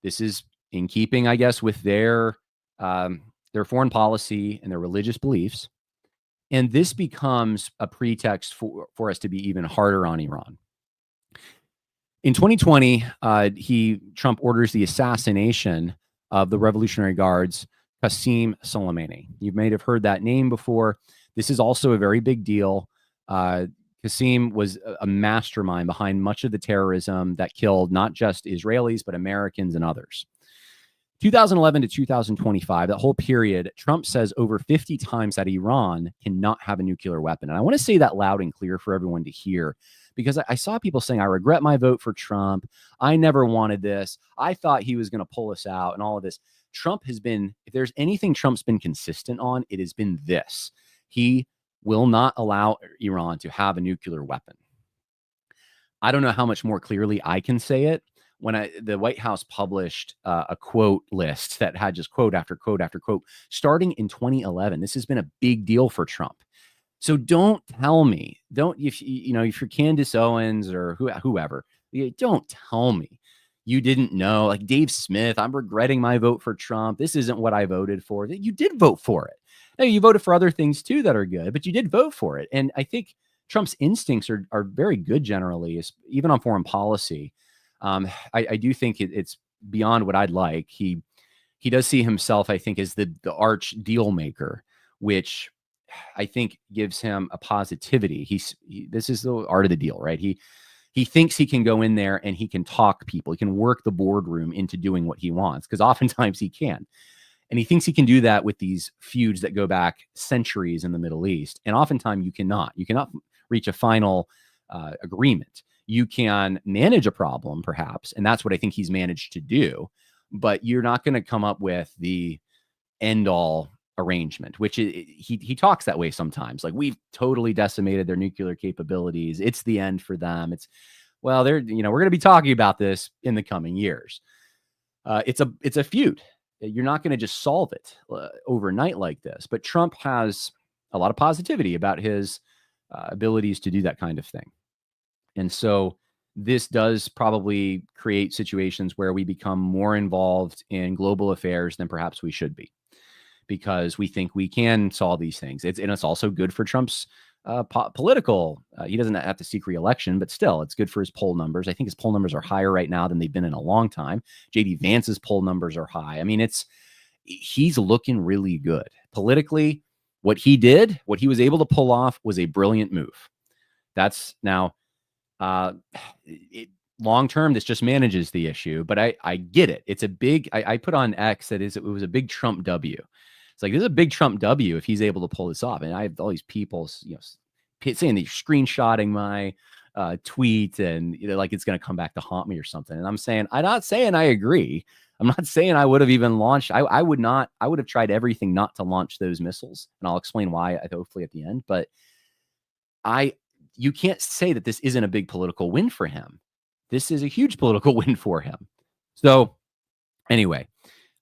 This is in keeping, I guess, with their foreign policy and their religious beliefs. And this becomes a pretext for us to be even harder on Iran. In 2020, Trump orders the assassination of the Revolutionary Guard's Qasem Soleimani. You may have heard that name before. This is also a very big deal. Qasem was a mastermind behind much of the terrorism that killed not just Israelis, but Americans and others. 2011 to 2025, that whole period, Trump says over 50 times that Iran cannot have a nuclear weapon. And I want to say that loud and clear for everyone to hear, because I saw people saying, I regret my vote for Trump. I never wanted this. I thought he was going to pull us out and all of this. Trump has been, if there's anything Trump's been consistent on, it has been this. He will not allow Iran to have a nuclear weapon. I don't know how much more clearly I can say it. When the White House published a quote list that had just quote after quote after quote, starting in 2011, this has been a big deal for Trump. So don't tell me, if you're Candace Owens or whoever, don't tell me you didn't know, like Dave Smith, I'm regretting my vote for Trump. This isn't what I voted for. You did vote for it. Now, you voted for other things too that are good, but you did vote for it. And I think Trump's instincts are very good generally, even on foreign policy. I do think it's beyond what I'd like. He does see himself, I think, as the arch deal maker, which I think gives him a positivity. This is the art of the deal, right? He thinks he can go in there and he can talk people. He can work the boardroom into doing what he wants, because oftentimes he can. And he thinks he can do that with these feuds that go back centuries in the Middle East. And oftentimes you cannot. You cannot reach a final agreement. You can manage a problem, perhaps, and that's what I think he's managed to do. But you're not going to come up with the end-all arrangement, which he talks that way sometimes. Like, we've totally decimated their nuclear capabilities. It's the end for them. Well, we're going to be talking about this in the coming years. It's a feud. You're not going to just solve it overnight like this. But Trump has a lot of positivity about his abilities to do that kind of thing. And so this does probably create situations where we become more involved in global affairs than perhaps we should be, because we think we can solve these things. It's also good for Trump's political. He doesn't have to seek re-election, but still, it's good for his poll numbers. I think his poll numbers are higher right now than they've been in a long time. J.D. Vance's poll numbers are high. I mean, he's looking really good politically. What he was able to pull off was a brilliant move. That's now long term, this just manages the issue, but I get it. It's a big, I put on X that it was a big Trump W. It's like, this is a big Trump W if he's able to pull this off. And I have all these people, saying that you're screenshotting my tweet and like it's going to come back to haunt me or something. And I'm not saying I agree. I'm not saying I would have even launched. I would have tried everything not to launch those missiles. And I'll explain why, hopefully at the end. But you can't say that this isn't a big political win for him. This is a huge political win for him. So anyway,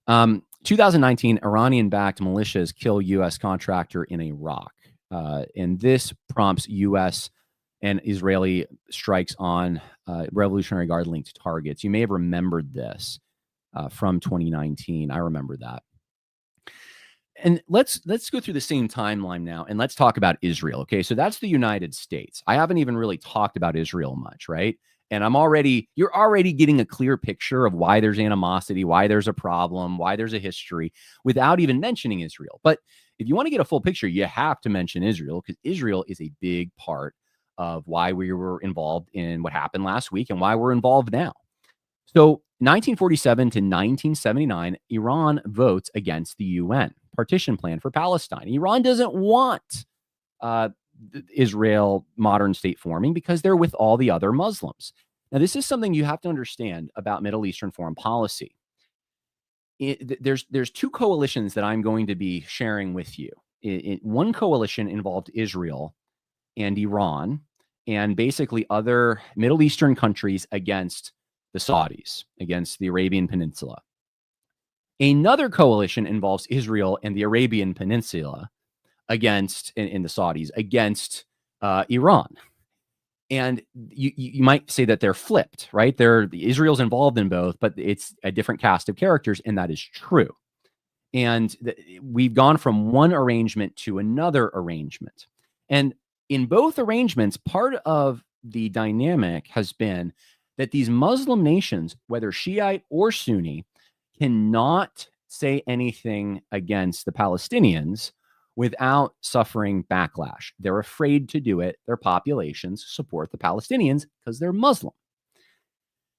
2019, Iranian-backed militias kill U.S. contractor in Iraq. And this prompts U.S. and Israeli strikes on Revolutionary Guard-linked targets. You may have remembered this from 2019. I remember that. And let's go through the same timeline now, and let's talk about Israel. Okay, so that's the United States. I haven't even really talked about Israel much, right? And you're already getting a clear picture of why there's animosity, why there's a problem, why there's a history, without even mentioning Israel. But if you want to get a full picture, you have to mention Israel, because Israel is a big part of why we were involved in what happened last week and why we're involved now. So 1947 to 1979, Iran votes against the UN partition plan for Palestine. Iran doesn't want Israel modern state forming because they're with all the other Muslims. Now, this is something you have to understand about Middle Eastern foreign policy. There's two coalitions that I'm going to be sharing with you. One coalition involved Israel and Iran and basically other Middle Eastern countries against the Saudis, against the Arabian Peninsula. Another coalition involves Israel and the Arabian Peninsula against, in the Saudis, against Iran. And you might say that they're flipped, right? Israel's involved in both, but it's a different cast of characters, and that is true. And we've gone from one arrangement to another arrangement. And in both arrangements, part of the dynamic has been that these Muslim nations, whether Shiite or Sunni, cannot say anything against the Palestinians without suffering backlash. They're afraid to do it. Their populations support the Palestinians because they're Muslim.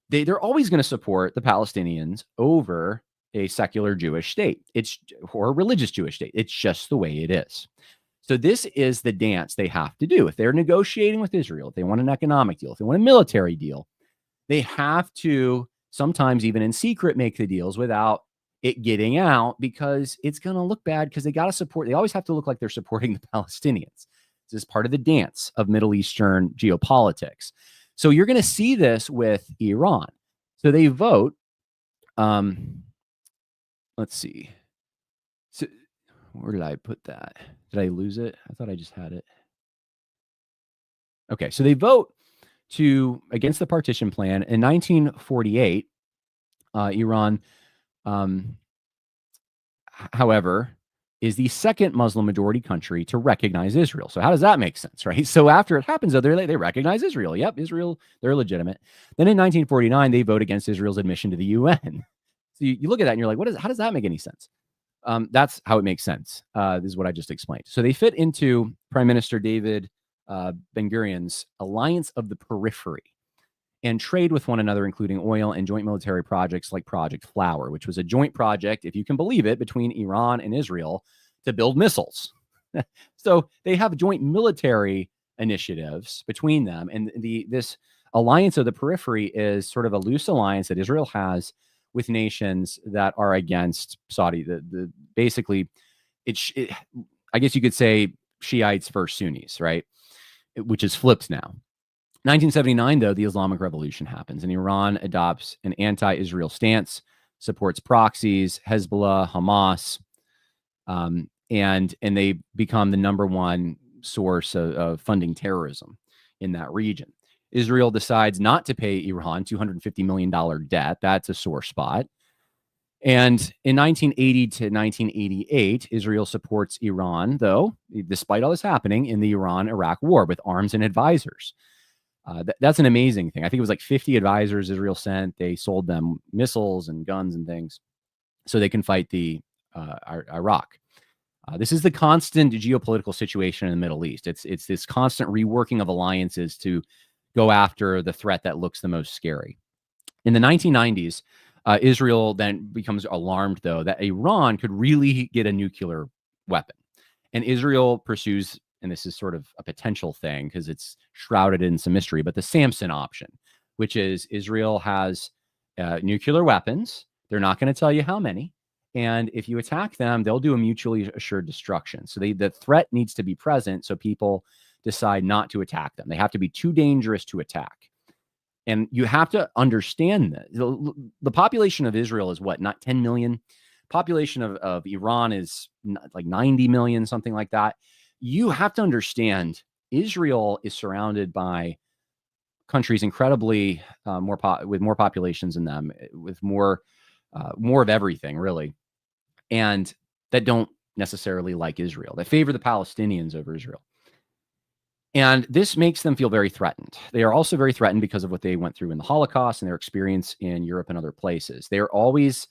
They're always going to support the Palestinians over a secular Jewish state, or a religious Jewish state. It's just the way it is. So this is the dance they have to do. If they're negotiating with Israel, if they want an economic deal, if they want a military deal, they have to sometimes even in secret make the deals without it getting out, because it's going to look bad, because they always have to look like they're supporting the Palestinians. This is part of the dance of Middle Eastern geopolitics. So you're going to see this with Iran. So they vote. Let's see. So where did I put that? Did I lose it? I thought I just had it. Okay, so they vote against the partition plan in 1948. Iran, however, is the second Muslim majority country to recognize Israel. So how does that make sense, right? So after it happens, though, they recognize Israel. Yep, Israel, they're legitimate. Then in 1949, they vote against Israel's admission to the UN. So you look at that and you're like, how does that make any sense? That's how it makes sense. This is what I just explained. So they fit into Prime Minister David Ben-Gurion's alliance of the periphery and trade with one another, including oil and joint military projects like Project Flower, which was a joint project, if you can believe it, between Iran and Israel to build missiles. So they have joint military initiatives between them. And this alliance of the periphery is sort of a loose alliance that Israel has with nations that are against Saudi. Basically, I guess you could say Shiites versus Sunnis, right? Which is flipped now. 1979, though, the Islamic Revolution happens, and Iran adopts an anti-Israel stance, supports proxies, Hezbollah, Hamas, and they become the number one source of funding terrorism in that region. Israel decides not to pay Iran $250 million debt. That's a sore spot. And in 1980 to 1988, Israel supports Iran, though, despite all this happening, in the Iran-Iraq war with arms and advisors. That's an amazing thing. I think it was like 50 advisors Israel sent. They sold them missiles and guns and things so they can fight the Iraq. This is the constant geopolitical situation in the Middle East. It's this constant reworking of alliances to go after the threat that looks the most scary. In the 1990s, Israel then becomes alarmed, though, that Iran could really get a nuclear weapon. And Israel pursues, and this is sort of a potential thing because it's shrouded in some mystery, but the Samson option, which is Israel has nuclear weapons. They're not going to tell you how many. And if you attack them, they'll do a mutually assured destruction. So the threat needs to be present so people decide not to attack them. They have to be too dangerous to attack. And you have to understand that the population of Israel is what, not 10 million? Population of Iran is like 90 million, something like that. You have to understand Israel is surrounded by countries incredibly with more populations than them, with more of everything, really, and that don't necessarily like Israel. They favor the Palestinians over Israel. And this makes them feel very threatened. They are also very threatened because of what they went through in the Holocaust and their experience in Europe and other places. They're always,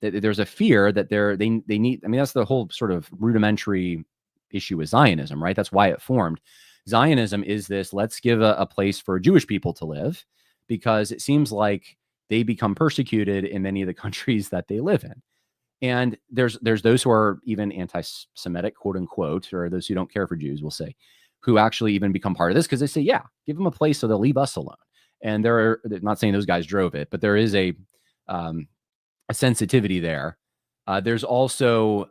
there's a fear that they need, I mean, that's the whole sort of rudimentary issue with Zionism, right? That's why it formed. Zionism is this, let's give a place for Jewish people to live, because it seems like they become persecuted in many of the countries that they live in. And there's those who are even anti-Semitic, quote unquote, or those who don't care for Jews, we'll say, who actually even become part of this because they say, yeah, give them a place so they'll leave us alone. And they're not saying those guys drove it, but there is a sensitivity there. There's also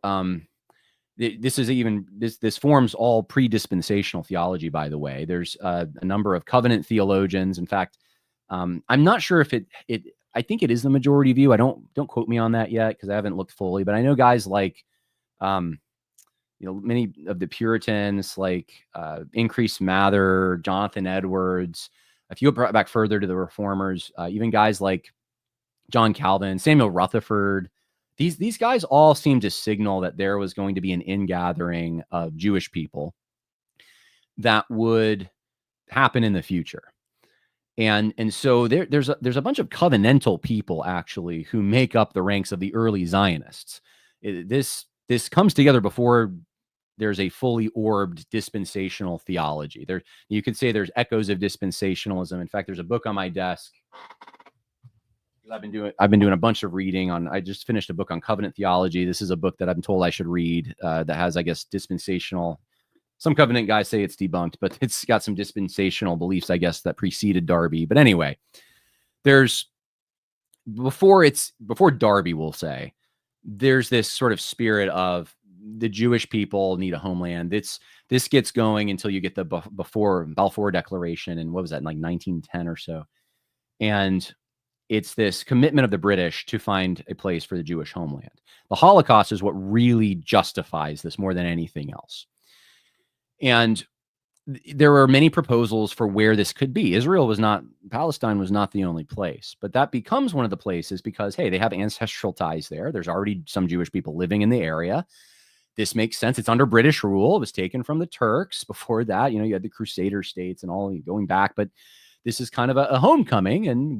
this forms all pre-dispensational theology, by the way. There's a number of covenant theologians. In fact, I'm not sure if I think it is the majority view. Don't quote me on that yet because I haven't looked fully, but I know guys like many of the Puritans like Increase Mather, Jonathan Edwards. If you go back further to the Reformers, even guys like John Calvin, Samuel Rutherford, these guys all seem to signal that there was going to be an ingathering of Jewish people that would happen in the future. And so there's a bunch of covenantal people actually who make up the ranks of the early Zionists. This comes together before there's a fully orbed dispensational theology. You could say there's echoes of dispensationalism. In fact, there's a book on my desk. I've been doing a bunch of reading on. I just finished a book on covenant theology. This is a book that I'm told I should read that has, I guess, dispensational. Some covenant guys say it's debunked, but it's got some dispensational beliefs, I guess, that preceded Darby. But anyway, before Darby, we'll say, there's this sort of spirit of the Jewish people need a homeland. This gets going until you get the Balfour Declaration, and what was that, in like 1910 or so. And it's this commitment of the British to find a place for the Jewish homeland. The Holocaust is what really justifies this more than anything else. And there were many proposals for where this could be. Palestine was not the only place, but that becomes one of the places because, hey, they have ancestral ties there. There's already some Jewish people living in the area. This makes sense. It's under British rule. It was taken from the Turks. Before that, you had the Crusader states and all going back, but this is kind of a homecoming, and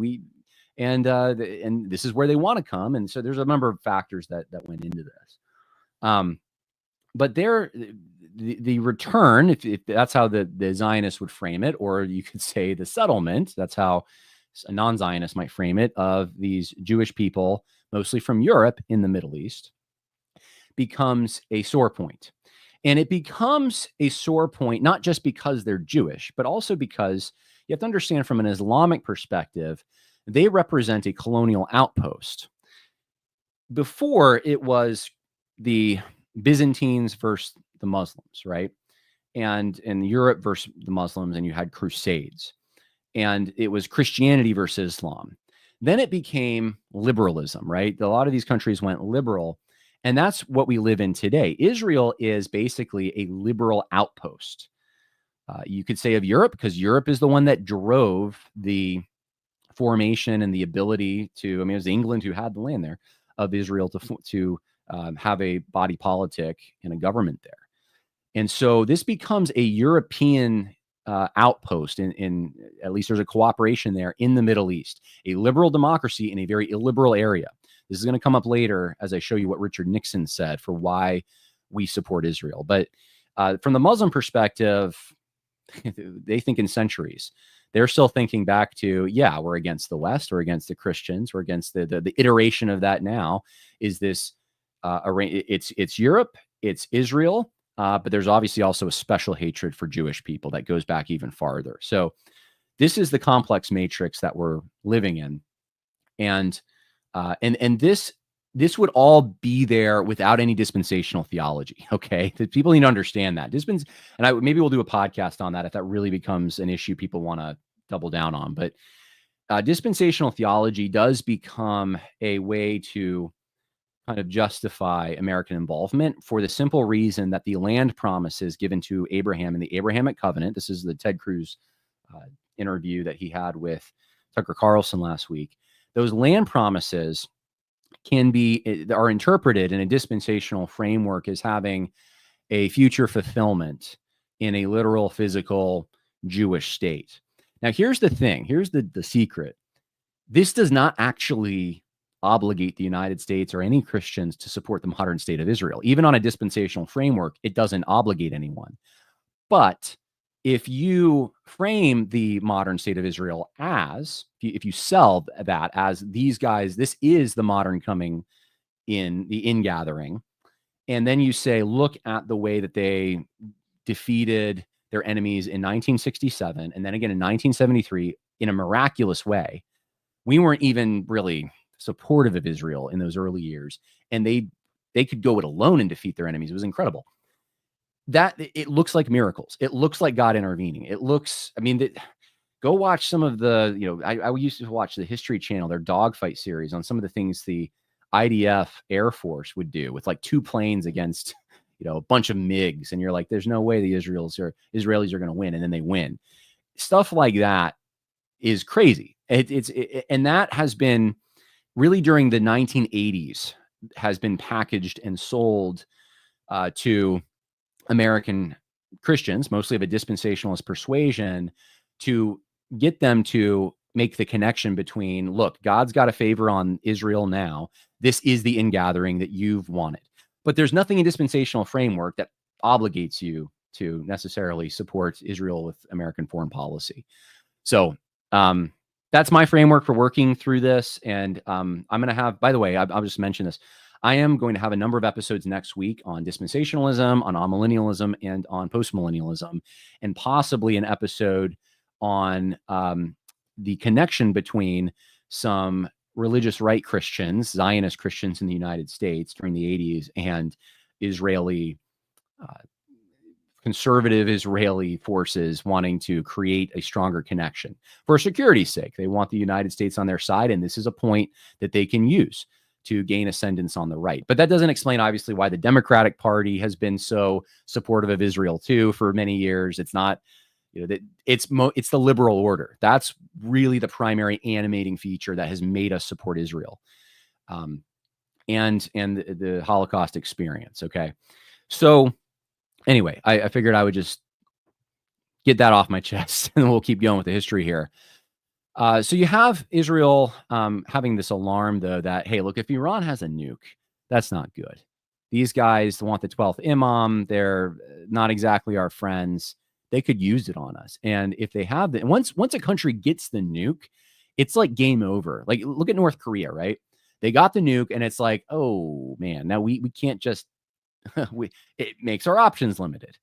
this is where they want to come. And so there's a number of factors that went into this. But the return, if that's how the Zionists would frame it, or you could say the settlement, that's how a non-Zionist might frame it, of these Jewish people, mostly from Europe in the Middle East, becomes a sore point. And it becomes a sore point, not just because they're Jewish, but also because you have to understand from an Islamic perspective, they represent a colonial outpost. Before, it was the Byzantines versus the Muslims, right? And in Europe versus the Muslims, and you had crusades. And it was Christianity versus Islam. Then it became liberalism, right? A lot of these countries went liberal, and that's what we live in today. Israel is basically a liberal outpost. You could say of Europe, because Europe is the one that drove the formation and the ability to, it was England who had the land there, of Israel to have a body politic and a government there. And so this becomes a European outpost in at least there's a cooperation there in the Middle East, a liberal democracy in a very illiberal area. This is going to come up later as I show you what Richard Nixon said for why we support Israel. But from the Muslim perspective, they think in centuries. They're still thinking back to, yeah, we're against the West, we're against the Christians, we're against the iteration of that now is this, it's Europe, it's Israel, but there's obviously also a special hatred for Jewish people that goes back even farther. So this is the complex matrix that we're living in. And this would all be there without any dispensational theology. Okay, people need to understand that. Maybe we'll do a podcast on that if that really becomes an issue people want to double down on. But dispensational theology does become a way to kind of justify American involvement for the simple reason that the land promises given to Abraham in the Abrahamic covenant. This is the Ted Cruz interview that he had with Tucker Carlson last week. Those land promises are interpreted in a dispensational framework as having a future fulfillment in a literal, physical Jewish state. Now, here's the thing. Here's the secret. This does not actually obligate the United States or any Christians to support the modern state of Israel. Even on a dispensational framework, it doesn't obligate anyone. But if you frame the modern state of Israel as, if you sell that as these guys, this is the modern coming in, the ingathering, and then you say, look at the way that they defeated their enemies in 1967, and then again in 1973 in a miraculous way. We weren't even really supportive of Israel in those early years, and they could go it alone and defeat their enemies. It was incredible. That it looks like miracles. It looks like God intervening. It looks, go watch some of the, I used to watch the History Channel, their dogfight series on some of the things the IDF Air Force would do with like 2 planes against, a bunch of MiGs. And you're like, there's no way the Israelis are going to win. And then they win. Stuff like that is crazy. And that has been really during the 1980s has been packaged and sold to American Christians, mostly of a dispensationalist persuasion, to get them to make the connection between, look, God's got a favor on Israel now. This is the ingathering that you've wanted. But there's nothing in dispensational framework that obligates you to necessarily support Israel with American foreign policy. So that's my framework for working through this. And I'm going to have, by the way, I'll just mention this. I am going to have a number of episodes next week on dispensationalism, on amillennialism, and on postmillennialism, and possibly an episode on the connection between some religious right Christians, Zionist Christians in the United States during the 80s, and Israeli, conservative Israeli forces wanting to create a stronger connection for security's sake. They want the United States on their side, and this is a point that they can use. to gain ascendance on the right. But that doesn't explain, obviously, why the Democratic Party has been so supportive of Israel too for many years. It's not, it's the liberal order. That's really the primary animating feature that has made us support Israel, and the Holocaust experience. Okay, so anyway, I figured I would just get that off my chest, and we'll keep going with the history here. So you have Israel having this alarm, though, that, hey, look, if Iran has a nuke, that's not good. These guys want the 12th Imam. They're not exactly our friends. They could use it on us. And if they have the, once a country gets the nuke, it's like game over. Like, look at North Korea, right? They got the nuke, and it's like, oh man, now we can't just it makes our options limited.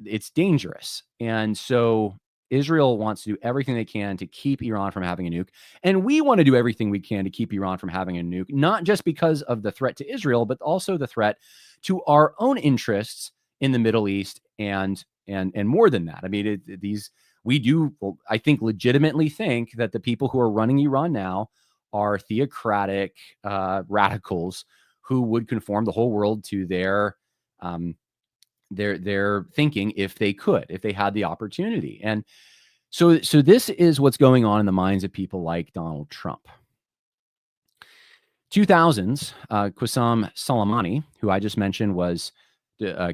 It's dangerous. And so Israel wants to do everything they can to keep Iran from having a nuke. And we want to do everything we can to keep Iran from having a nuke, not just because of the threat to Israel, but also the threat to our own interests in the Middle East and more than that. I mean, we do, I think, legitimately think that the people who are running Iran now are theocratic radicals who would conform the whole world to their thinking if they had the opportunity. And so this is what's going on in the minds of people like Donald Trump. 2000s, Qasem Soleimani, who I just mentioned, was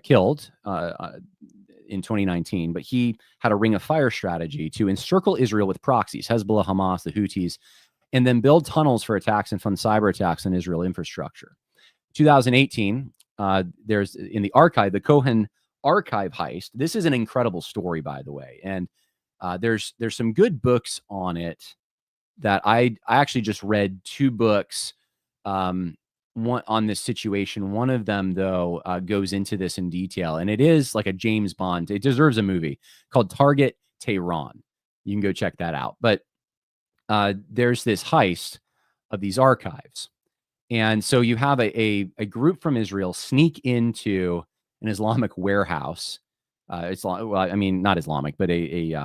killed in 2019, but he had a ring of fire strategy to encircle Israel with proxies, Hezbollah, Hamas, the Houthis, and then build tunnels for attacks and fund cyber attacks on Israel infrastructure. 2018, there's in the archive, the Cohen archive heist. This is an incredible story, by the way. And there's some good books on it that I actually just read 2 books one on this situation. One of them, though, goes into this in detail, and it is like a James Bond. It deserves a movie called Target Tehran. You can go check that out. But there's this heist of these archives. And so you have a group from Israel sneak into an Islamic warehouse. Not Islamic, but a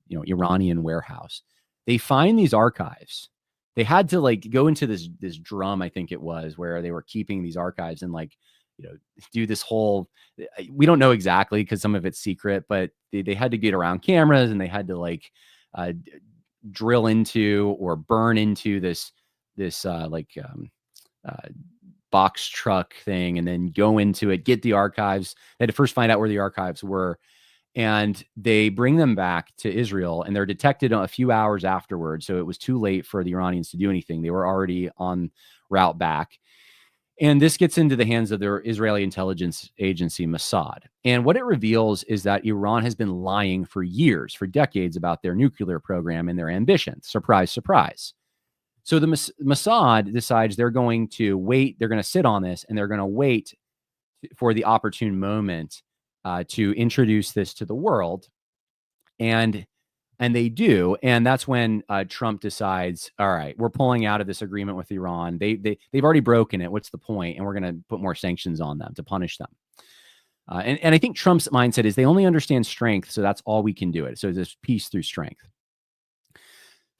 Iranian warehouse. They find these archives. They had to go into this drum, I think it was, where they were keeping these archives and do this whole. We don't know exactly because some of it's secret, but they had to get around cameras and they had to drill into or burn into this box truck thing and then go into it, get the archives. They had to first find out where the archives were, and they bring them back to Israel, and they're detected a few hours afterwards. So it was too late for the Iranians to do anything. They were already on route back. And this gets into the hands of their Israeli intelligence agency, Mossad. And what it reveals is that Iran has been lying for years, for decades, about their nuclear program and their ambitions. Surprise, surprise. So the Mossad decides they're going to wait. They're going to sit on this, and they're going to wait for the opportune moment to introduce this to the world. And they do. And that's when Trump decides, all right, we're pulling out of this agreement with Iran. They've already broken it. What's the point? And we're going to put more sanctions on them to punish them. And I think Trump's mindset is they only understand strength. So that's all we can do it. So there's peace through strength.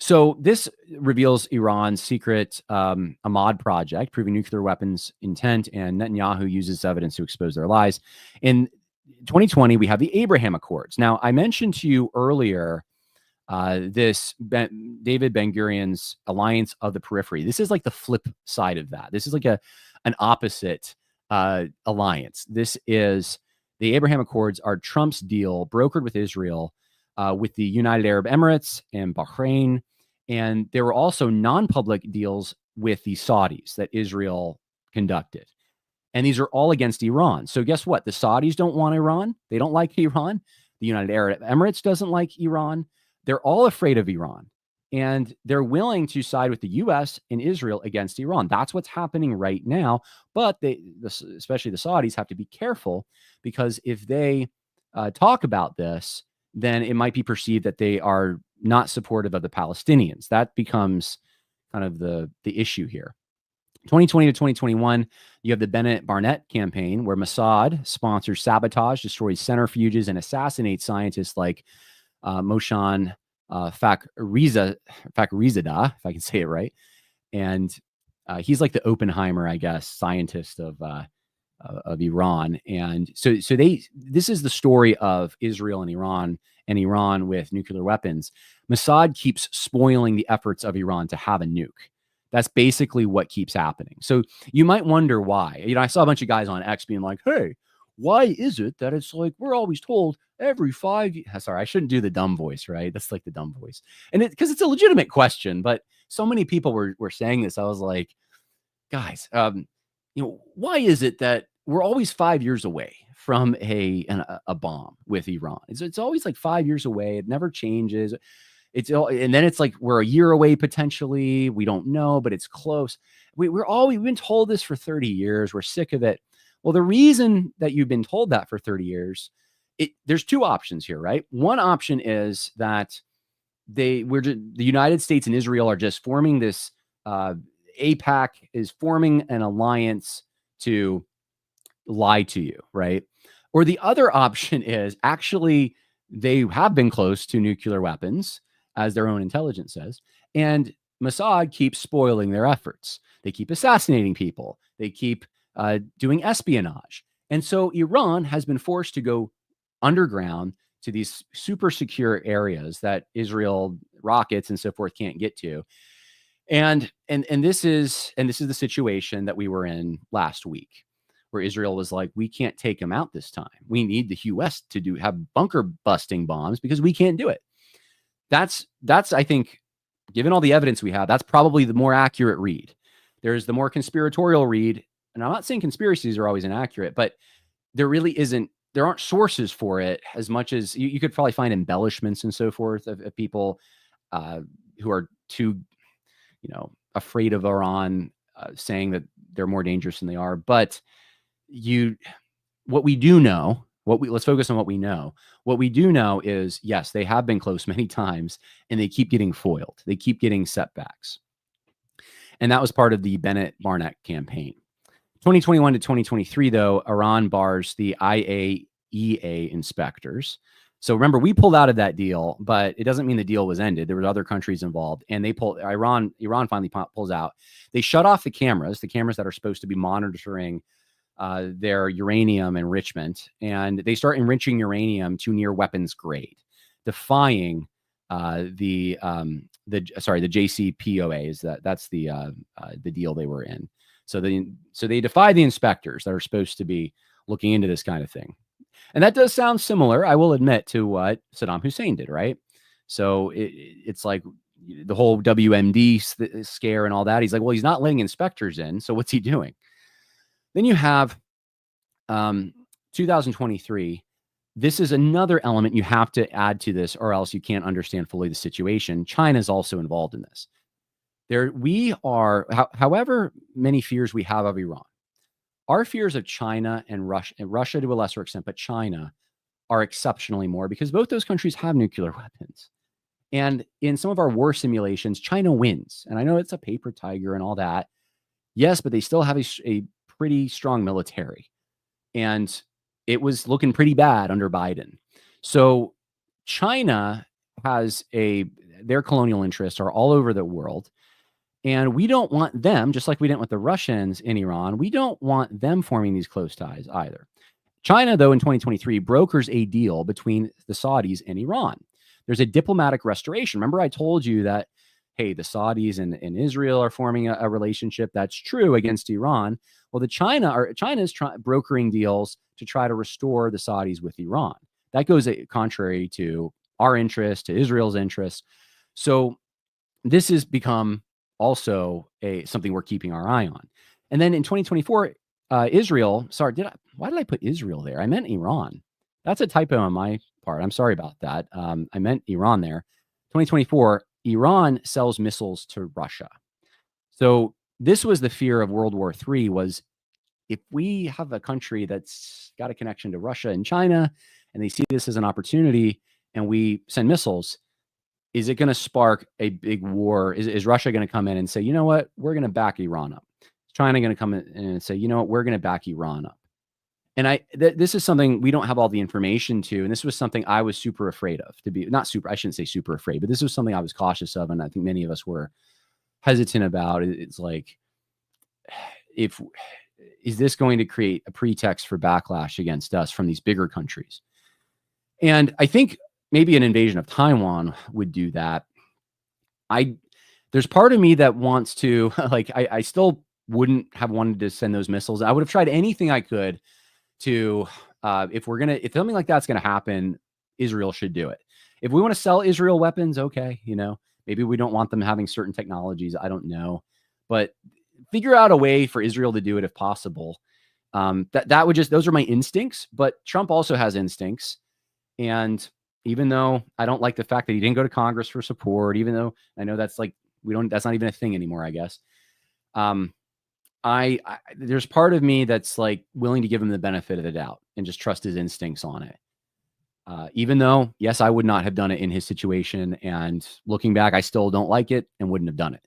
So this reveals Iran's secret Ahmad project, proving nuclear weapons intent, and Netanyahu uses evidence to expose their lies. In 2020, we have the Abraham Accords. Now, I mentioned to you earlier David Ben-Gurion's alliance of the periphery. This is like the flip side of that. This is like an opposite alliance. This is the Abraham Accords are Trump's deal brokered with Israel, with the United Arab Emirates and Bahrain. And there were also non-public deals with the Saudis that Israel conducted. And these are all against Iran. So guess what? The Saudis don't want Iran. They don't like Iran. The United Arab Emirates doesn't like Iran. They're all afraid of Iran. And they're willing to side with the U.S. and Israel against Iran. That's what's happening right now. But especially the Saudis, have to be careful, because if they talk about this, then it might be perceived that they are not supportive of the Palestinians. That becomes kind of the issue here. 2020 to 2021, you have the Bennett Barnett campaign, where Mossad sponsors sabotage, destroys centrifuges, and assassinates scientists like Moshan Fakhrizadeh, if I can say it right. And He's like the Oppenheimer, I guess, scientist of Iran. And so this is the story of Israel and Iran with nuclear weapons. Mossad keeps spoiling the efforts of Iran to have a nuke. That's basically what keeps happening. So you might wonder why. I saw a bunch of guys on X being like, hey, why is it that it's like we're always told every 5 years? Sorry, I shouldn't do the dumb voice, right? That's like the dumb voice. And because it's a legitimate question, but so many people were saying this. I was like, guys, why is it that we're always 5 years away from a bomb with Iran? It's always like 5 years away. It never changes. And then it's like we're a year away potentially. We don't know, but it's close. We've been told this for 30 years. We're sick of it. Well, the reason that you've been told that for 30 years, there's two options here, right? One option is that the United States and Israel are just forming this. AIPAC is forming an alliance to lie to you, right? Or the other option is actually they have been close to nuclear weapons, as their own intelligence says, and Mossad keeps spoiling their efforts. They keep assassinating people. They keep doing espionage. And so Iran has been forced to go underground to these super secure areas that Israel rockets and so forth can't get to. And this is the situation that we were in last week, where Israel was like, we can't take them out this time. We need the US to have bunker busting bombs because we can't do it. That's I think, given all the evidence we have, that's probably the more accurate read. There's the more conspiratorial read, and I'm not saying conspiracies are always inaccurate, but there really isn't. There aren't sources for it as much as you could probably find embellishments and so forth of people who are too, afraid of Iran, saying that they're more dangerous than they are. But what we do know, let's focus on what we know. What we do know is, yes, they have been close many times, and they keep getting foiled. They keep getting setbacks. And that was part of the Bennett-Barnett campaign. 2021 to 2023, though, Iran bars the IAEA inspectors. So remember, we pulled out of that deal, but it doesn't mean the deal was ended. There were other countries involved, and Iran finally pulls out. They shut off the cameras that are supposed to be monitoring their uranium enrichment, and they start enriching uranium to near weapons grade, defying the JCPOAs. That's the deal they were in. So they defy the inspectors that are supposed to be looking into this kind of thing. And that does sound similar, I will admit, to what Saddam Hussein did, right? So it's like the whole WMD scare and all that. He's like, well, he's not letting inspectors in, so what's he doing? Then you have 2023. This is another element you have to add to this, or else you can't understand fully the situation. China is also involved in this. However many fears we have of Iran, our fears of China and Russia to a lesser extent, but China, are exceptionally more, because both those countries have nuclear weapons. And in some of our war simulations, China wins. And I know it's a paper tiger and all that. Yes, but they still have a pretty strong military. And it was looking pretty bad under Biden. So China has their colonial interests are all over the world. And we don't want them, just like we didn't want the Russians in Iran, we don't want them forming these close ties either. China, though, in 2023, brokers a deal between the Saudis and Iran. There's a diplomatic restoration. Remember, I told you that, hey, the Saudis and Israel are forming a relationship. That's true against Iran. Well, China's brokering deals to try to restore the Saudis with Iran. That goes contrary to our interest, to Israel's interest. So this has become also something we're keeping our eye on. And then in 2024, Israel, why did I put Israel there? I meant Iran. That's a typo on my part. I'm sorry about that. I meant Iran there. 2024, Iran sells missiles to Russia. So this was the fear of World War III, was if we have a country that's got a connection to Russia and China, and they see this as an opportunity, and we send missiles, is it going to spark a big war? Is Russia going to come in and say, you know what, we're going to back Iran up? Is China going to come in and say, you know what, we're going to back Iran up? And this is something we don't have all the information to. And this was something I was super afraid of, I shouldn't say super afraid, but this was something I was cautious of. And I think many of us were hesitant about. It's like, if is this going to create a pretext for backlash against us from these bigger countries? And I think maybe an invasion of Taiwan would do that. There's part of me that wants to like I still wouldn't have wanted to send those missiles. I would have tried anything I could to if something like that's gonna happen, Israel should do it. If we want to sell Israel weapons, okay, maybe we don't want them having certain technologies. I don't know, but figure out a way for Israel to do it if possible. That would just, those are my instincts. But Trump also has instincts, and even though I don't like the fact that he didn't go to Congress for support, even though I know that's like that's not even a thing anymore, I guess. I there's part of me that's like willing to give him the benefit of the doubt and just trust his instincts on it. Even though, yes, I would not have done it in his situation. And looking back, I still don't like it and wouldn't have done it.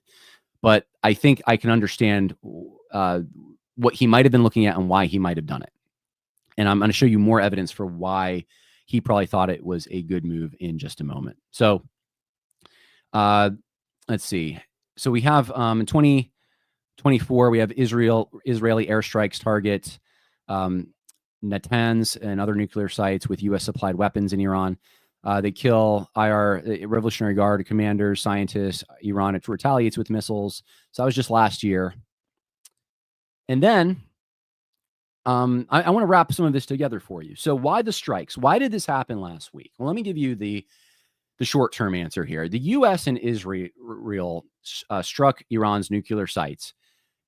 But I think I can understand what he might have been looking at and why he might have done it. And I'm going to show you more evidence for why he probably thought it was a good move in just a moment. So let's see. So we have in 2024, we have Israeli airstrikes target Natanz and other nuclear sites with U.S. supplied weapons in Iran. They kill Revolutionary Guard commanders, scientists. Iran retaliates with missiles. So that was just last year. And then I want to wrap some of this together for you. So why the strikes? Why did this happen last week? Well, let me give you the short-term answer here. The U.S. and Israel struck Iran's nuclear sites.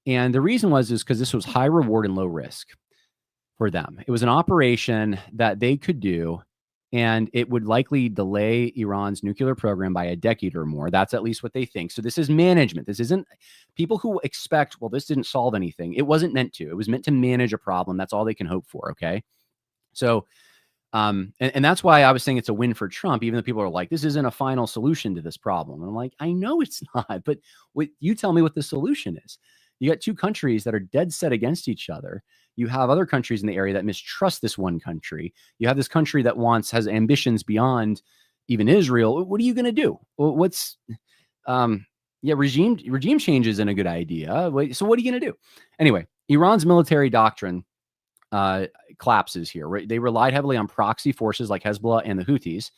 And the reason is because this was high reward and low risk for them. It was an operation that they could do, and it would likely delay Iran's nuclear program by a decade or more. That's at least what they think. So this is management. This isn't people who expect, well, this didn't solve anything. It wasn't meant to. It was meant to manage a problem. That's all they can hope for, okay? So, and that's why I was saying it's a win for Trump, even though people are like, this isn't a final solution to this problem. And I'm like, I know it's not, but you tell me what the solution is. You got two countries that are dead set against each other. You have other countries in the area that mistrust this one country. You have this country that has ambitions beyond even Israel. What are you going to do? Regime change isn't a good idea. So what are you going to do? Anyway, Iran's military doctrine collapses here. Right? They relied heavily on proxy forces like Hezbollah and the Houthis,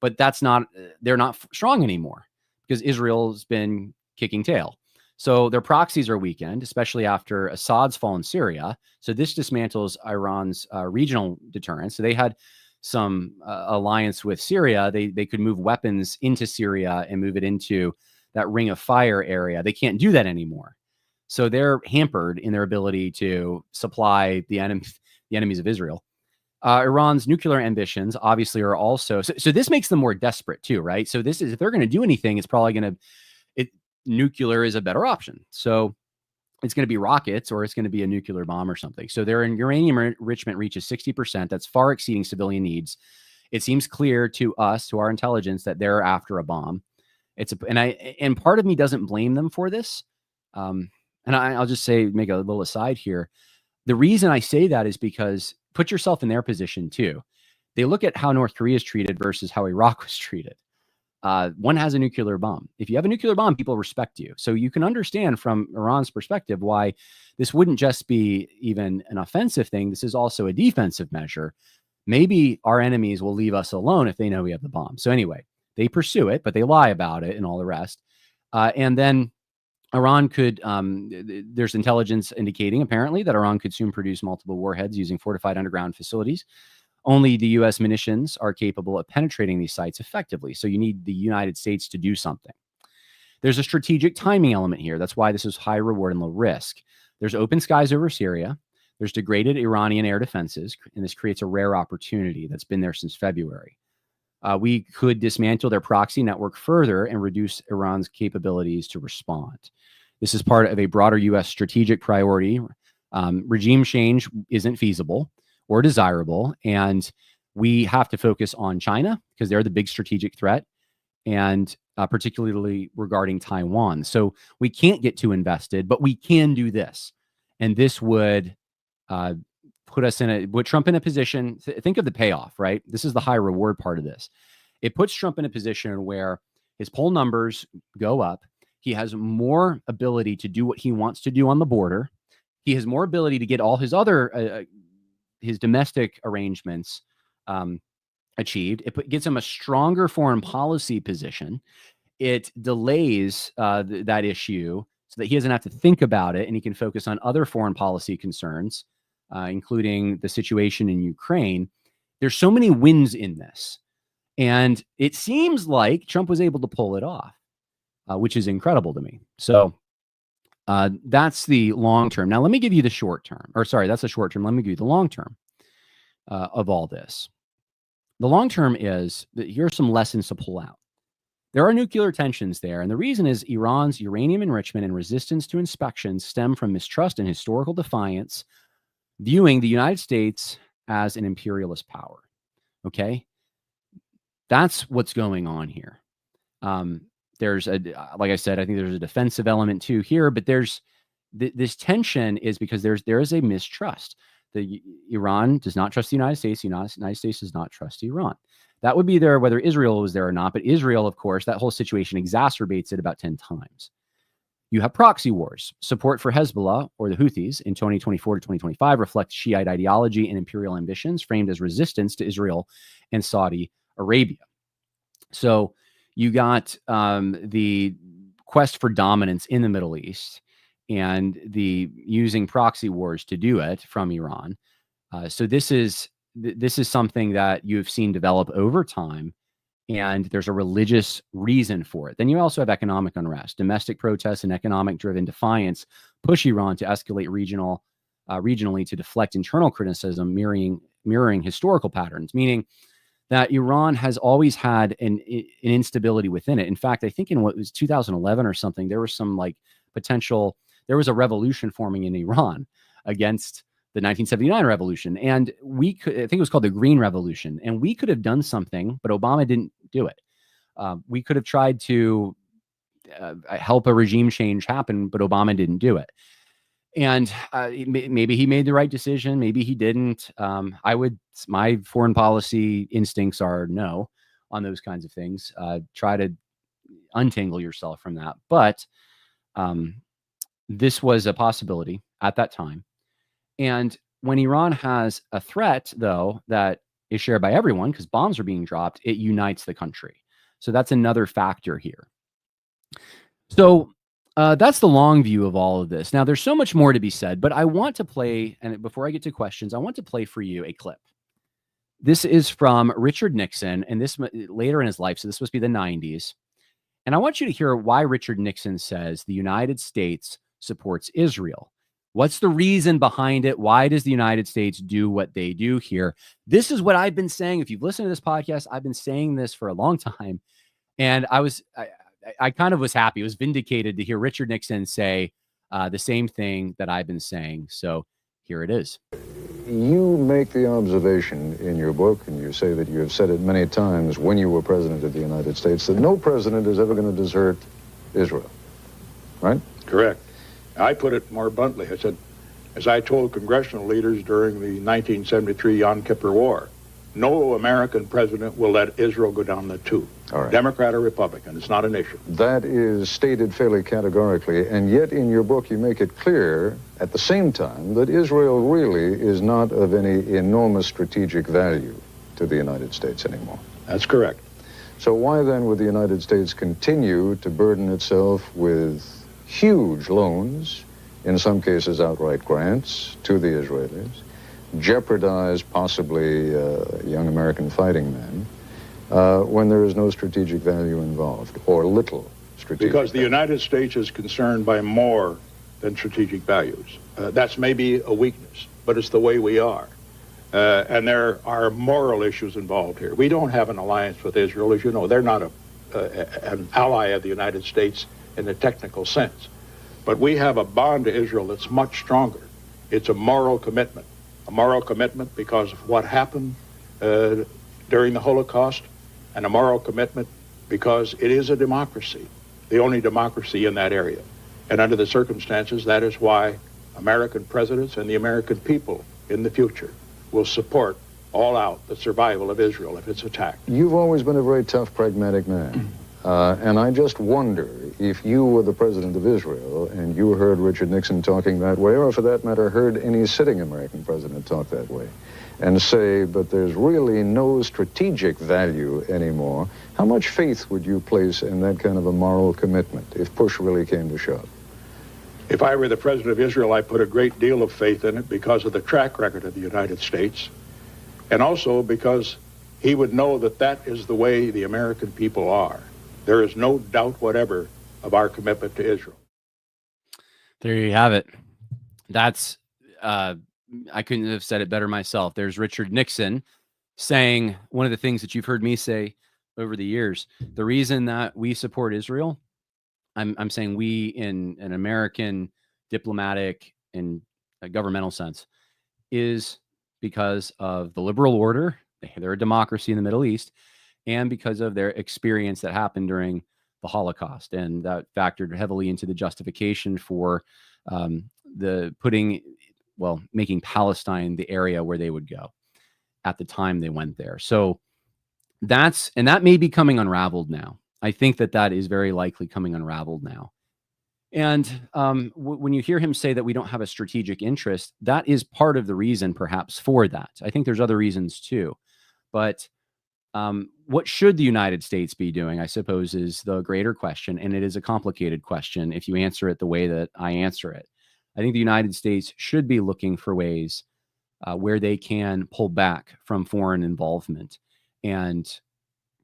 but they're not strong anymore because Israel's been kicking tail. So their proxies are weakened, especially after Assad's fall in Syria. So this dismantles Iran's regional deterrence. So they had some alliance with Syria. They could move weapons into Syria and move it into that ring of fire area. They can't do that anymore. So they're hampered in their ability to supply the enemies of Israel. Iran's nuclear ambitions obviously are also, so this makes them more desperate too, right? So this is, if they're going to do anything, it's probably going to, nuclear is a better option. So it's going to be rockets or it's going to be a nuclear bomb or something. So their uranium enrichment reaches 60%. That's far exceeding civilian needs. It seems clear to us, to our intelligence, that they're after a bomb. And part of me doesn't blame them for this. And I'll just make a little aside here. The reason I say that is because put yourself in their position too. They look at how North Korea is treated versus how Iraq was treated. One has a nuclear bomb. If you have a nuclear bomb, people respect you. So you can understand from Iran's perspective why this wouldn't just be even an offensive thing. This is also a defensive measure. Maybe our enemies will leave us alone if they know we have the bomb. So anyway, they pursue it, but they lie about it and all the rest. And then Iran could, there's intelligence indicating apparently that Iran could soon produce multiple warheads using fortified underground facilities. Only the U.S. munitions are capable of penetrating these sites effectively. So you need the United States to do something. There's a strategic timing element here. That's why this is high reward and low risk. There's open skies over Syria. There's degraded Iranian air defenses, and this creates a rare opportunity that's been there since February. We could dismantle their proxy network further and reduce Iran's capabilities to respond. This is part of a broader U.S. strategic priority. Regime change isn't feasible or desirable, and we have to focus on China because they're the big strategic threat, and particularly regarding Taiwan. So we can't get too invested, but we can do this, and this would put Trump in a position. Think of the payoff, right? This is the high reward part of this. It puts Trump in a position where his poll numbers go up. He has more ability to do what he wants to do on the border. He has more ability to get all his other his domestic arrangements achieved. It gets him a stronger foreign policy position. It delays that issue so that he doesn't have to think about it, and he can focus on other foreign policy concerns, including the situation in Ukraine. There's so many wins in this. And it seems like Trump was able to pull it off, which is incredible to me. So that's the long term. Now, let me give you the short term. Or sorry, that's the short term. Let me give you the long term of all this. The long term is that here are some lessons to pull out. There are nuclear tensions there. And the reason is Iran's uranium enrichment and resistance to inspections stem from mistrust and historical defiance, viewing the United States as an imperialist power. Okay? That's what's going on here. There's like I said, I think there's a defensive element too here, but there's this tension is because there is a mistrust. Iran does not trust the United States. The United States does not trust Iran. That would be there whether Israel was there or not. But Israel, of course, that whole situation exacerbates it about 10 times. You have proxy wars. Support for Hezbollah or the Houthis in 2024 to 2025 reflect Shiite ideology and imperial ambitions framed as resistance to Israel and Saudi Arabia. So you got the quest for dominance in the Middle East and the using proxy wars to do it from Iran. So this is something that you've seen develop over time, and there's a religious reason for it. Then you also have economic unrest. Domestic protests and economic-driven defiance push Iran to escalate regionally to deflect internal criticism, mirroring historical patterns, meaning that Iran has always had an instability within it. In fact, I think in what was 2011 or something, there was some there was a revolution forming in Iran against the 1979 revolution. And I think it was called the Green Revolution. And we could have done something, but Obama didn't do it. We could have tried to help a regime change happen, but Obama didn't do it. And maybe he made the right decision. Maybe he didn't. My foreign policy instincts are no on those kinds of things. Try to untangle yourself from that. But this was a possibility at that time. And when Iran has a threat, though, that is shared by everyone because bombs are being dropped, it unites the country. So that's another factor here. So that's the long view of all of this. Now, there's so much more to be said, but I want to play, and before I get to questions, I want to play for you a clip. This is from Richard Nixon, and this later in his life, so this must be the 90s. And I want you to hear why Richard Nixon says the United States supports Israel. What's the reason behind it? Why does the United States do what they do here? This is what I've been saying. If you've listened to this podcast, I've been saying this for a long time. And I kind of was happy. It was vindicated to hear Richard Nixon say the same thing that I've been saying. So here it is. You make the observation in your book, and you say that you have said it many times when you were president of the United States, that no president is ever going to desert Israel, right? Correct. I put it more bluntly. I said, as I told congressional leaders during the 1973 Yom Kippur War, no American president will let Israel go down the tube. All right. Democrat or Republican, it's not an issue. That is stated fairly categorically, and yet in your book you make it clear at the same time that Israel really is not of any enormous strategic value to the United States anymore. That's correct. So why then would the United States continue to burden itself with huge loans, in some cases outright grants, to the Israelis, jeopardize possibly young American fighting men, when there is no strategic value involved, or little strategic Because the value? United States is concerned by more than strategic values. That's maybe a weakness, but it's the way we are. And there are moral issues involved here. We don't have an alliance with Israel, as you know. They're not an ally of the United States in the technical sense. But we have a bond to Israel that's much stronger. It's a moral commitment. A moral commitment because of what happened during the Holocaust, and a moral commitment because it is a democracy, the only democracy in that area. And under the circumstances, that is why American presidents and the American people in the future will support all out the survival of Israel if it's attacked. You've always been a very tough, pragmatic man. And I just wonder if you were the president of Israel and you heard Richard Nixon talking that way, or for that matter, heard any sitting American president talk that way, and say, but there's really no strategic value anymore, how much faith would you place in that kind of a moral commitment if push really came to shove? If I were the president of Israel, I put a great deal of faith in it because of the track record of the United States, and also because he would know that that is the way the American people are. There is no doubt whatever of our commitment to Israel. There you have it. That's, I couldn't have said it better myself. There's Richard Nixon saying one of the things that you've heard me say over the years. The reason that we support Israel, I'm saying we in an American diplomatic and governmental sense, is because of the liberal order. They're a democracy in the Middle East, and because of their experience that happened during the Holocaust. And that factored heavily into the justification for making Palestine the area where they would go at the time they went there. So that may be coming unraveled now. I think that is very likely coming unraveled now. And when you hear him say that we don't have a strategic interest, that is part of the reason perhaps for that. I think there's other reasons too. But what should the United States be doing, I suppose, is the greater question. And it is a complicated question if you answer it the way that I answer it. I think the United States should be looking for ways where they can pull back from foreign involvement and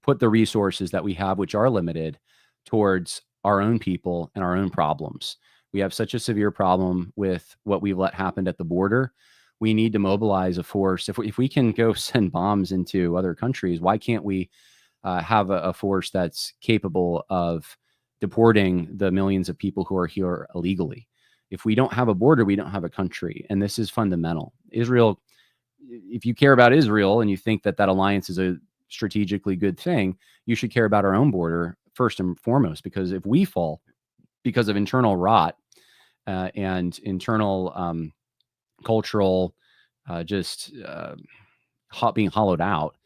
put the resources that we have, which are limited, towards our own people and our own problems. We have such a severe problem with what we've let happen at the border. We need to mobilize a force. If we can go send bombs into other countries, why can't we have a force that's capable of deporting the millions of people who are here illegally? If we don't have a border, we don't have a country. And this is fundamental. Israel, if you care about Israel and you think that alliance is a strategically good thing, you should care about our own border first and foremost, because if we fall because of internal rot and internal cultural being hollowed out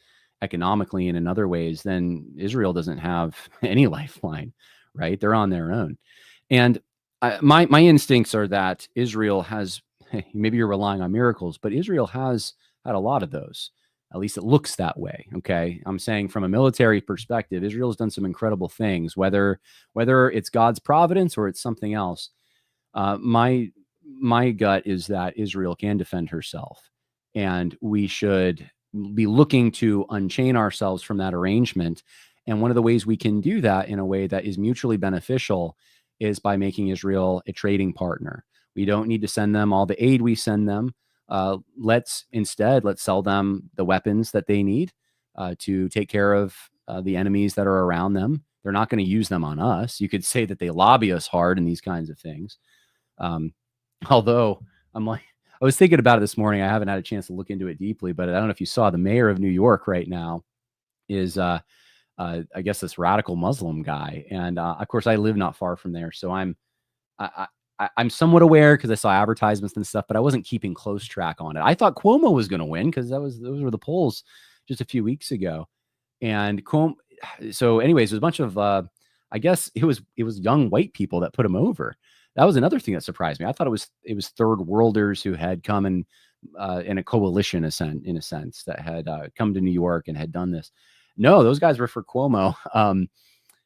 economically and in other ways, then Israel doesn't have any lifeline, right? They're on their own. And my instincts are that Israel has, maybe you're relying on miracles, but Israel has had a lot of those. At least it looks that way. Okay. I'm saying from a military perspective, Israel has done some incredible things, whether it's God's providence or it's something else. My gut is that Israel can defend herself, and we should be looking to unchain ourselves from that arrangement. And one of the ways we can do that in a way that is mutually beneficial is by making Israel a trading partner. We don't need to send them all the aid we send them. Let's sell them the weapons that they need to take care of the enemies that are around them. They're not going to use them on us. You could say that they lobby us hard in these kinds of things. Although I was thinking about it this morning. I haven't had a chance to look into it deeply, but I don't know if you saw the mayor of New York right now is, I guess, this radical Muslim guy. And of course, I live not far from there. So I'm somewhat aware because I saw advertisements and stuff, but I wasn't keeping close track on it. I thought Cuomo was going to win because those were the polls just a few weeks ago. And so anyways, there's a bunch of, I guess it was young white people that put him over. That was another thing that surprised me. I thought it was third worlders who had come in a coalition in a sense that had come to New York and had done this. No, those guys were for Cuomo.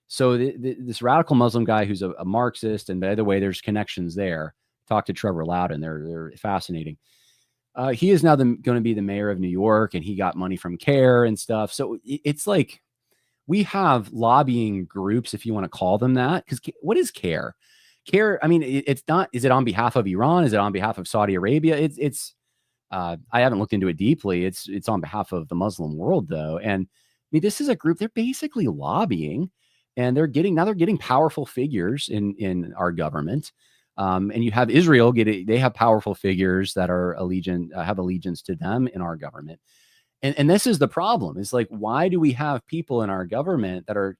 So this radical Muslim guy who's a Marxist, and by the way, there's connections there. Talk to Trevor Loudon; they're fascinating. He is now going to be the mayor of New York, and he got money from CARE and stuff. So it's like we have lobbying groups, if you want to call them that. Because what is CARE? CARE, I mean, it's not. Is it on behalf of Iran? Is it on behalf of Saudi Arabia? It's. I haven't looked into it deeply. It's on behalf of the Muslim world, though, and I mean, this is a group. They're basically lobbying. And they're getting powerful figures in our government. And you have Israel they have powerful figures that are have allegiance to them in our government. And this is the problem. It's like, why do we have people in our government that are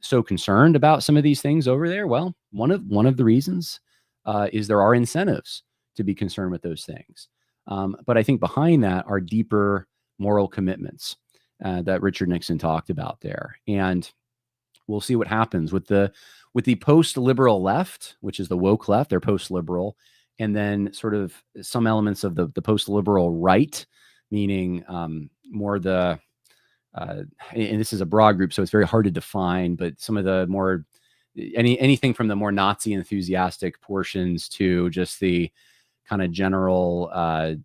so concerned about some of these things over there? Well, one of the reasons is there are incentives to be concerned with those things. But I think behind that are deeper moral commitments that Richard Nixon talked about there. And We'll see what happens with the post-liberal left, which is the woke left. They're post-liberal, and then sort of some elements of the post-liberal right, meaning more the and this is a broad group, so it's very hard to define, but some of the more anything from the more Nazi enthusiastic portions to just the kind of general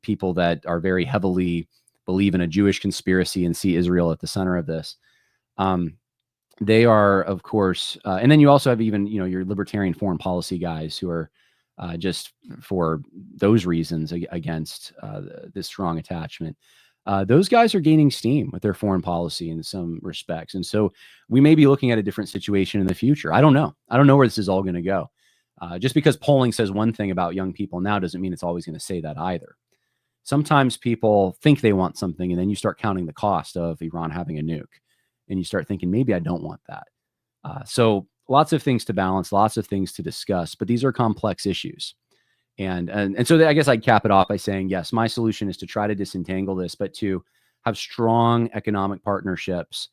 people that are very heavily believe in a Jewish conspiracy and see Israel at the center of this. They are, of course, and then you also have even, your libertarian foreign policy guys who are just for those reasons against this strong attachment. Those guys are gaining steam with their foreign policy in some respects. And so we may be looking at a different situation in the future. I don't know. I don't know where this is all going to go. Just because polling says one thing about young people now doesn't mean it's always going to say that either. Sometimes people think they want something, and then you start counting the cost of Iran having a nuke, and you start thinking, maybe I don't want that. So lots of things to balance, lots of things to discuss, but these are complex issues. And so I guess I'd cap it off by saying, yes, my solution is to try to disentangle this, but to have strong economic partnerships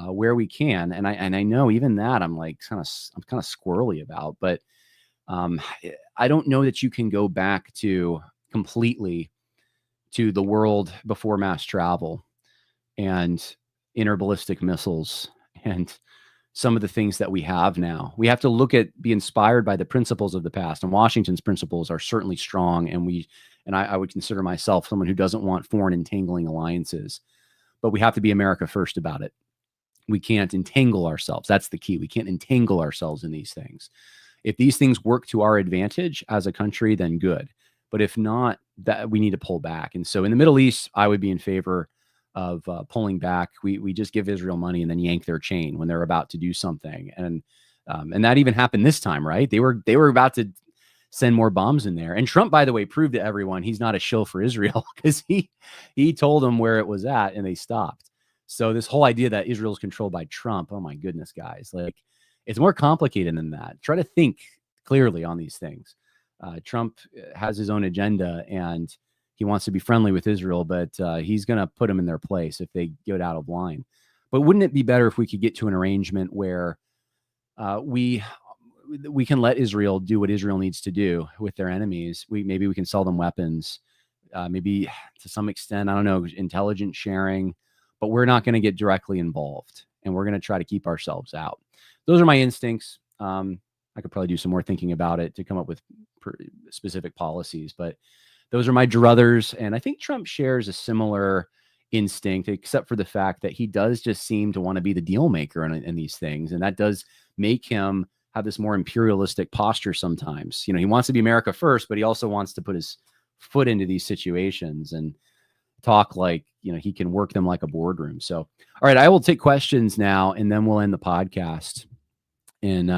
where we can. And I know even that I'm kind of squirrely about, but I don't know that you can go back to completely to the world before mass travel and interballistic missiles and some of the things that we have now. We have to be inspired by the principles of the past, and Washington's principles are certainly strong. And I would consider myself someone who doesn't want foreign entangling alliances, but we have to be America first about it. We can't entangle ourselves. That's the key. We can't entangle ourselves in these things. If these things work to our advantage as a country, then good. But if not, that we need to pull back. And so in the Middle East, I would be in favor of pulling back. We just give Israel money and then yank their chain when they're about to do something. And that even happened this time, right? They were about to send more bombs in there. And Trump, by the way, proved to everyone he's not a shill for Israel because he told them where it was at and they stopped. So this whole idea that Israel's controlled by Trump, oh my goodness, guys, it's more complicated than that. Try to think clearly on these things. Trump has his own agenda and he wants to be friendly with Israel, but he's going to put them in their place if they get out of line. But wouldn't it be better if we could get to an arrangement where we can let Israel do what Israel needs to do with their enemies? Maybe we can sell them weapons, maybe to some extent, I don't know, intelligence sharing, but we're not going to get directly involved and we're going to try to keep ourselves out. Those are my instincts. I could probably do some more thinking about it to come up with specific policies, but those are my druthers. And I think Trump shares a similar instinct, except for the fact that he does just seem to want to be the deal maker in these things. And that does make him have this more imperialistic posture sometimes. He wants to be America first, but he also wants to put his foot into these situations and talk like, he can work them like a boardroom. So, all right, I will take questions now and then we'll end the podcast. And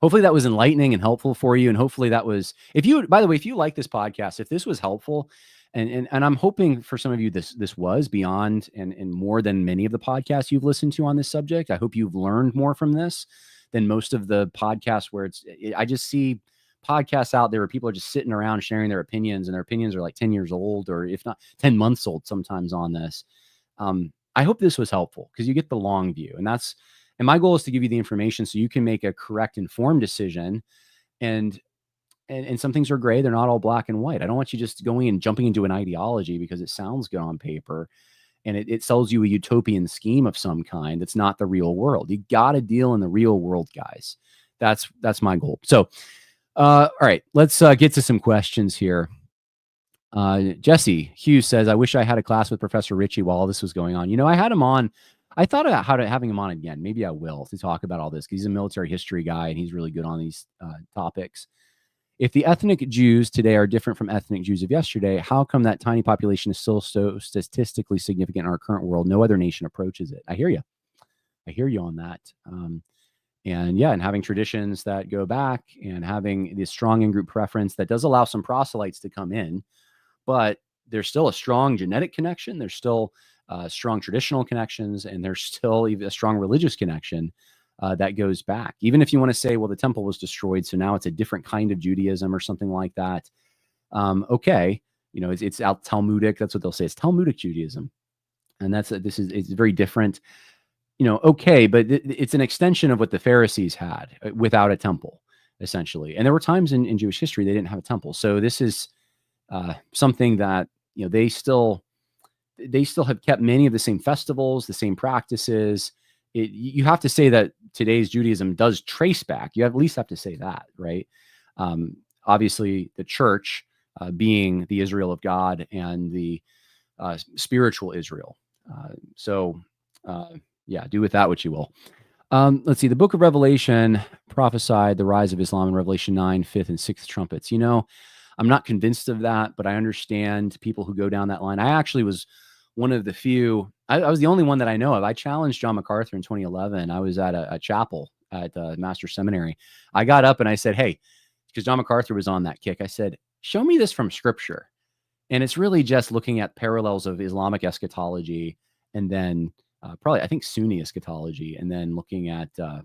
hopefully that was enlightening and helpful for you. And hopefully that was, by the way, if you like this podcast, if this was helpful, and I'm hoping for some of you, this was beyond and more than many of the podcasts you've listened to on this subject. I hope you've learned more from this than most of the podcasts where I just see podcasts out there where people are just sitting around sharing their opinions, and their opinions are like 10 years old, or if not 10 months old sometimes on this. I hope this was helpful because you get the long view, and my goal is to give you the information so you can make a correct, informed decision. And some things are gray. They're not all black and white. I don't want you just going and jumping into an ideology because it sounds good on paper and it sells you a utopian scheme of some kind. That's not the real world. You got to deal in the real world, guys. That's my goal. So, all right, let's get to some questions here. Jesse Hughes says, I wish I had a class with Professor Ritchie while all this was going on. I had him on. I thought about having him on again. Maybe I will, to talk about all this because he's a military history guy and he's really good on these topics. If the ethnic Jews today are different from ethnic Jews of yesterday, how come that tiny population is still so statistically significant in our current world? No other nation approaches it. I hear you. I hear you on that. And having traditions that go back and having this strong in-group preference that does allow some proselytes to come in, but there's still a strong genetic connection. There's still strong traditional connections, and there's still even a strong religious connection that goes back. Even if you want to say, well, the temple was destroyed, so now it's a different kind of Judaism or something like that. Okay, it's Talmudic. That's what they'll say. It's Talmudic Judaism, and it's very different. okay, but it's an extension of what the Pharisees had without a temple, essentially. And there were times in Jewish history they didn't have a temple. So this is something that they still have kept many of the same festivals, the same practices. You have to say that today's Judaism does trace back. You at least have to say that, right? Obviously, the church being the Israel of God and the spiritual Israel. Yeah, do with that what you will. Let's see. The book of Revelation prophesied the rise of Islam in Revelation 9, 5th and 6th trumpets. I'm not convinced of that, but I understand people who go down that line. I actually was one of the few. I was the only one that I know of. I challenged John MacArthur in 2011. I was at a chapel at the Master's Seminary. I got up and I said, hey, because John MacArthur was on that kick, I said, show me this from Scripture. And it's really just looking at parallels of Islamic eschatology and then probably, I think, Sunni eschatology, and then looking at well,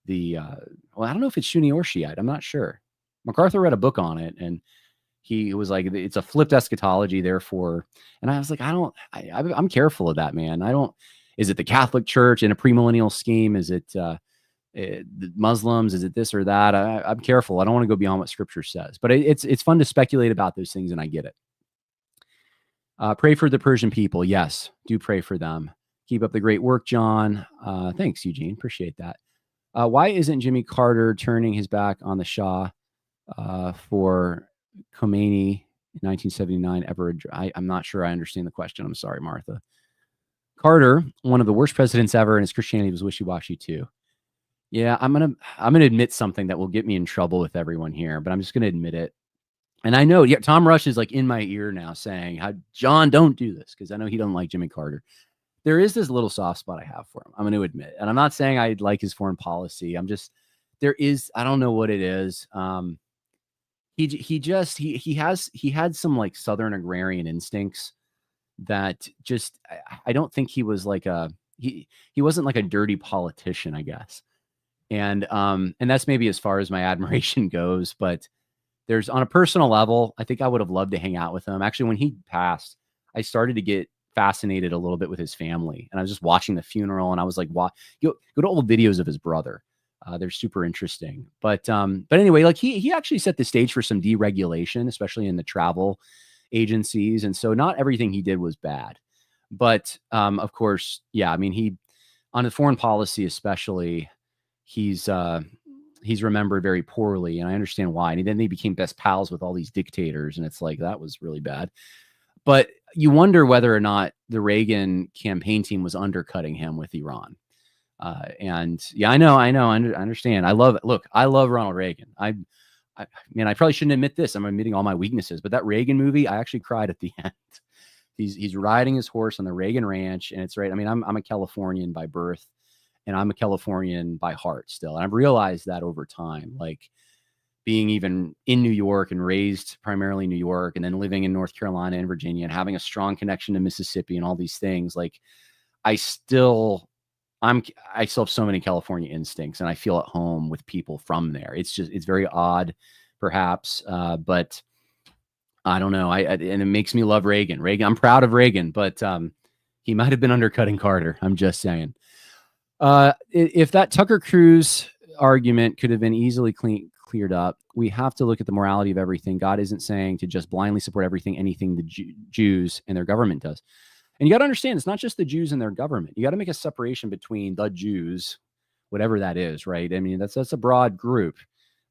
I don't know if it's Sunni or Shiite. I'm not sure. MacArthur read a book on it, and he was like, it's a flipped eschatology, therefore. And I was like, I'm careful of that, man. Is it the Catholic Church in a premillennial scheme? Is it the Muslims? Is it this or that? I'm careful. I don't want to go beyond what Scripture says, but it's fun to speculate about those things, and I get it. Pray for the Persian people. Yes, do pray for them. Keep up the great work, John. Thanks, Eugene. Appreciate that. Why isn't Jimmy Carter turning his back on the Shah for Khomeini in 1979 ever? I'm not sure I understand the question. I'm sorry, Martha. Carter, one of the worst presidents ever, and his Christianity was wishy-washy too. Yeah, I'm gonna admit something that will get me in trouble with everyone here, but I'm just gonna admit it. And I know, yeah, Tom Rush is like in my ear now saying, John, don't do this, because I know he don't like Jimmy Carter. There is this little soft spot I have for him. I'm going to admit, and I'm not saying I like his foreign policy. I don't know what it is. He had some like Southern agrarian instincts that just, I don't think he was like he wasn't like a dirty politician, I guess. And that's maybe as far as my admiration goes, but there's, on a personal level, I think I would have loved to hang out with him. Actually, when he passed, I started to get fascinated a little bit with his family, and I was just watching the funeral, and I was like, go to old videos of his brother. They're super interesting. But anyway, like he actually set the stage for some deregulation, especially in the travel agencies. And so not everything he did was bad, but of course, yeah, I mean, he, on the foreign policy, especially, he's remembered very poorly, and I understand why. And then they became best pals with all these dictators, and it's like, that was really bad. But you wonder whether or not the Reagan campaign team was undercutting him with Iran. And yeah, I understand. I love Ronald Reagan. I probably shouldn't admit this. I'm admitting all my weaknesses, but that Reagan movie, I actually cried at the end. He's riding his horse on the Reagan Ranch, and it's right. I mean, I'm a Californian by birth, and I'm a Californian by heart still. And I've realized that over time, like being even in New York and raised primarily in New York, and then living in North Carolina and Virginia, and having a strong connection to Mississippi and all these things, like I still have so many California instincts, and I feel at home with people from there. It's very odd, perhaps, but I don't know. And it makes me love Reagan. I'm proud of Reagan, but he might have been undercutting Carter. I'm just saying. If that Tucker Cruise argument could have been easily cleared up, we have to look at the morality of everything. God isn't saying to just blindly support anything the Jews and their government does. And you got to understand, it's not just the Jews and their government. You got to make a separation between the Jews, whatever that is, right? I mean, that's a broad group.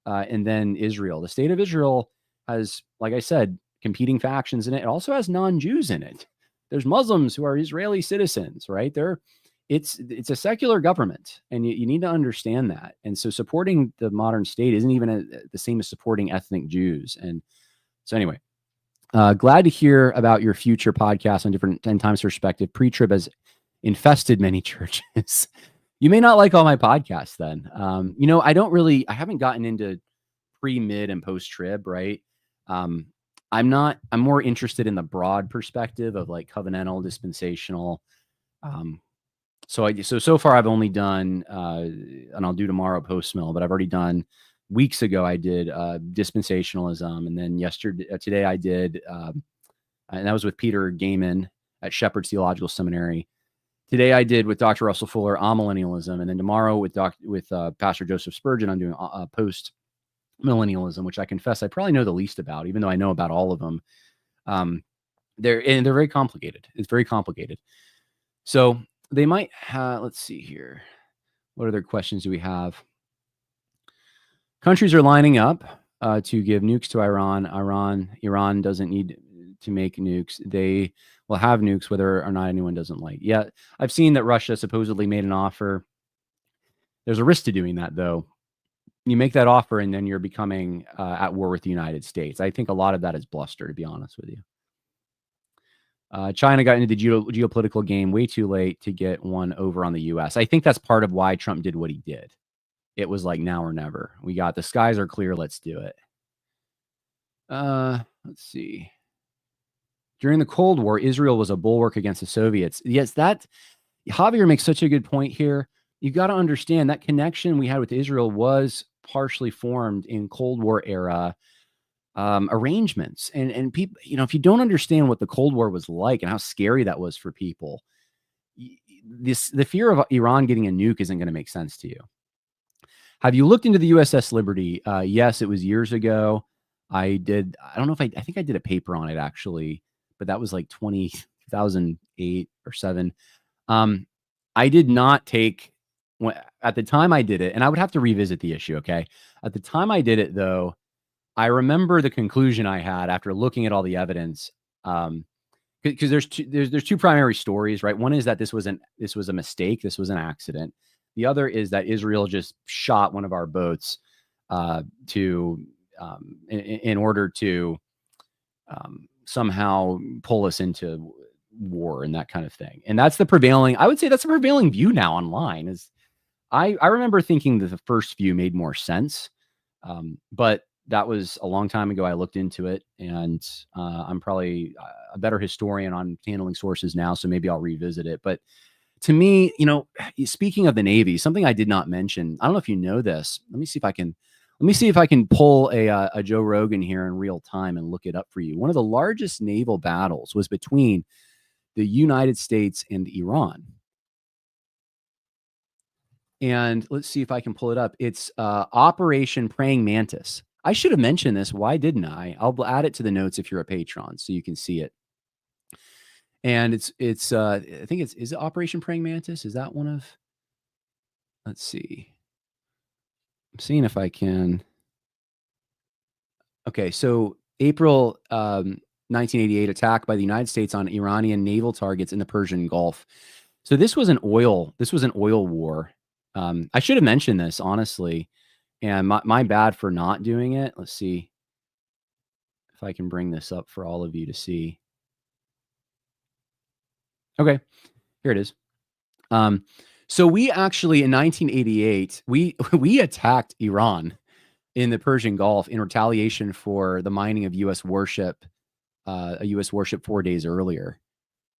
And then Israel. The state of Israel has, like I said, competing factions in it. It also has non-Jews in it. There's Muslims who are Israeli citizens, right? It's a secular government, and you need to understand that. And so supporting the modern state isn't even the same as supporting ethnic Jews. And so anyway, glad to hear about your future podcast on different end times perspective. Pre-trib has infested many churches. You may not like all my podcasts then. I haven't gotten into pre, mid, and post-trib, right? I'm more interested in the broad perspective of like covenantal, dispensational. So far I've only done, and I'll do tomorrow post-mill, but I've already done, weeks ago I did dispensationalism, and then today I did, and that was with Peter Gaiman at Shepherd's Theological Seminary. Today I did with Dr. Russell Fuller, amillennialism, and then tomorrow with Pastor Joseph Spurgeon, I'm doing post-millennialism, which I confess I probably know the least about, even though I know about all of them. They're very complicated. It's very complicated. So they might have, let's see here. What other questions do we have? Countries are lining up to give nukes to Iran. Iran doesn't need to make nukes. They will have nukes whether or not anyone doesn't like. Yeah, I've seen that Russia supposedly made an offer. There's a risk to doing that, though. You make that offer and then you're becoming at war with the United States. I think a lot of that is bluster, to be honest with you. China got into the geopolitical game way too late to get one over on the U.S. I think that's part of why Trump did what he did. It was like now or never. We got the skies are clear. Let's do it. Let's see. During the Cold War, Israel was a bulwark against the Soviets. Yes, that Javier makes such a good point here. You got to understand that connection we had with Israel was partially formed in Cold War era arrangements. And people, if you don't understand what the Cold War was like and how scary that was for people, the fear of Iran getting a nuke isn't going to make sense to you. Have you looked into the USS Liberty? Yes, it was years ago. I did. I don't know if I think I did a paper on it actually, but that was like 2008 or 7. I did not take at the time I did it, and I would have to revisit the issue. Okay. At the time I did it though, I remember the conclusion I had after looking at all the evidence. Because there's two primary stories, right? One is that this was a mistake. This was an accident. The other is that Israel just shot one of our boats in order to somehow pull us into war and that kind of thing. And that's I would say that's the prevailing view now online. Is I remember thinking that the first view made more sense, but that was a long time ago. I looked into it, and I'm probably a better historian on handling sources now, so maybe I'll revisit it. But to me, speaking of the Navy, something I did not mention, I don't know if you know this. Let me see if I can pull a Joe Rogan here in real time and look it up for you. One of the largest naval battles was between the United States and Iran. And let's see if I can pull it up. It's Operation Praying Mantis. I should have mentioned this. Why didn't I? I'll add it to the notes if you're a patron so you can see it. And it's I think is it Operation Praying Mantis? Is that one of, let's see. I'm seeing if I can. Okay, so April 1988, attack by the United States on Iranian naval targets in the Persian Gulf. So this was an oil war. I should have mentioned this, honestly, and my bad for not doing it. Let's see if I can bring this up for all of you to see. Okay, here it is. So we actually, in 1988, we attacked Iran in the Persian Gulf in retaliation for the mining of U.S. warship, a U.S. warship 4 days earlier.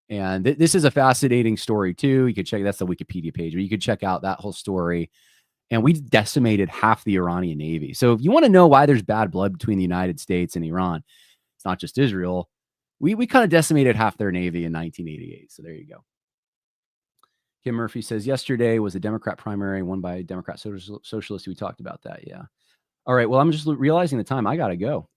And this is a fascinating story too. You could check, that's the Wikipedia page, but you could check out that whole story. And we decimated half the Iranian Navy. So if you want to know why there's bad blood between the United States and Iran, it's not just Israel. We kind of decimated half their Navy in 1988. So there you go. Kim Murphy says, yesterday was a Democrat primary won by a Democrat socialist. We talked about that. Yeah. All right. Well, I'm just realizing the time. I got to go.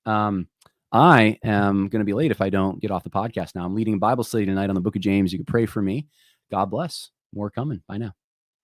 I am going to be late if I don't get off the podcast now. I'm leading Bible study tonight on the book of James. You can pray for me. God bless. More coming. Bye now.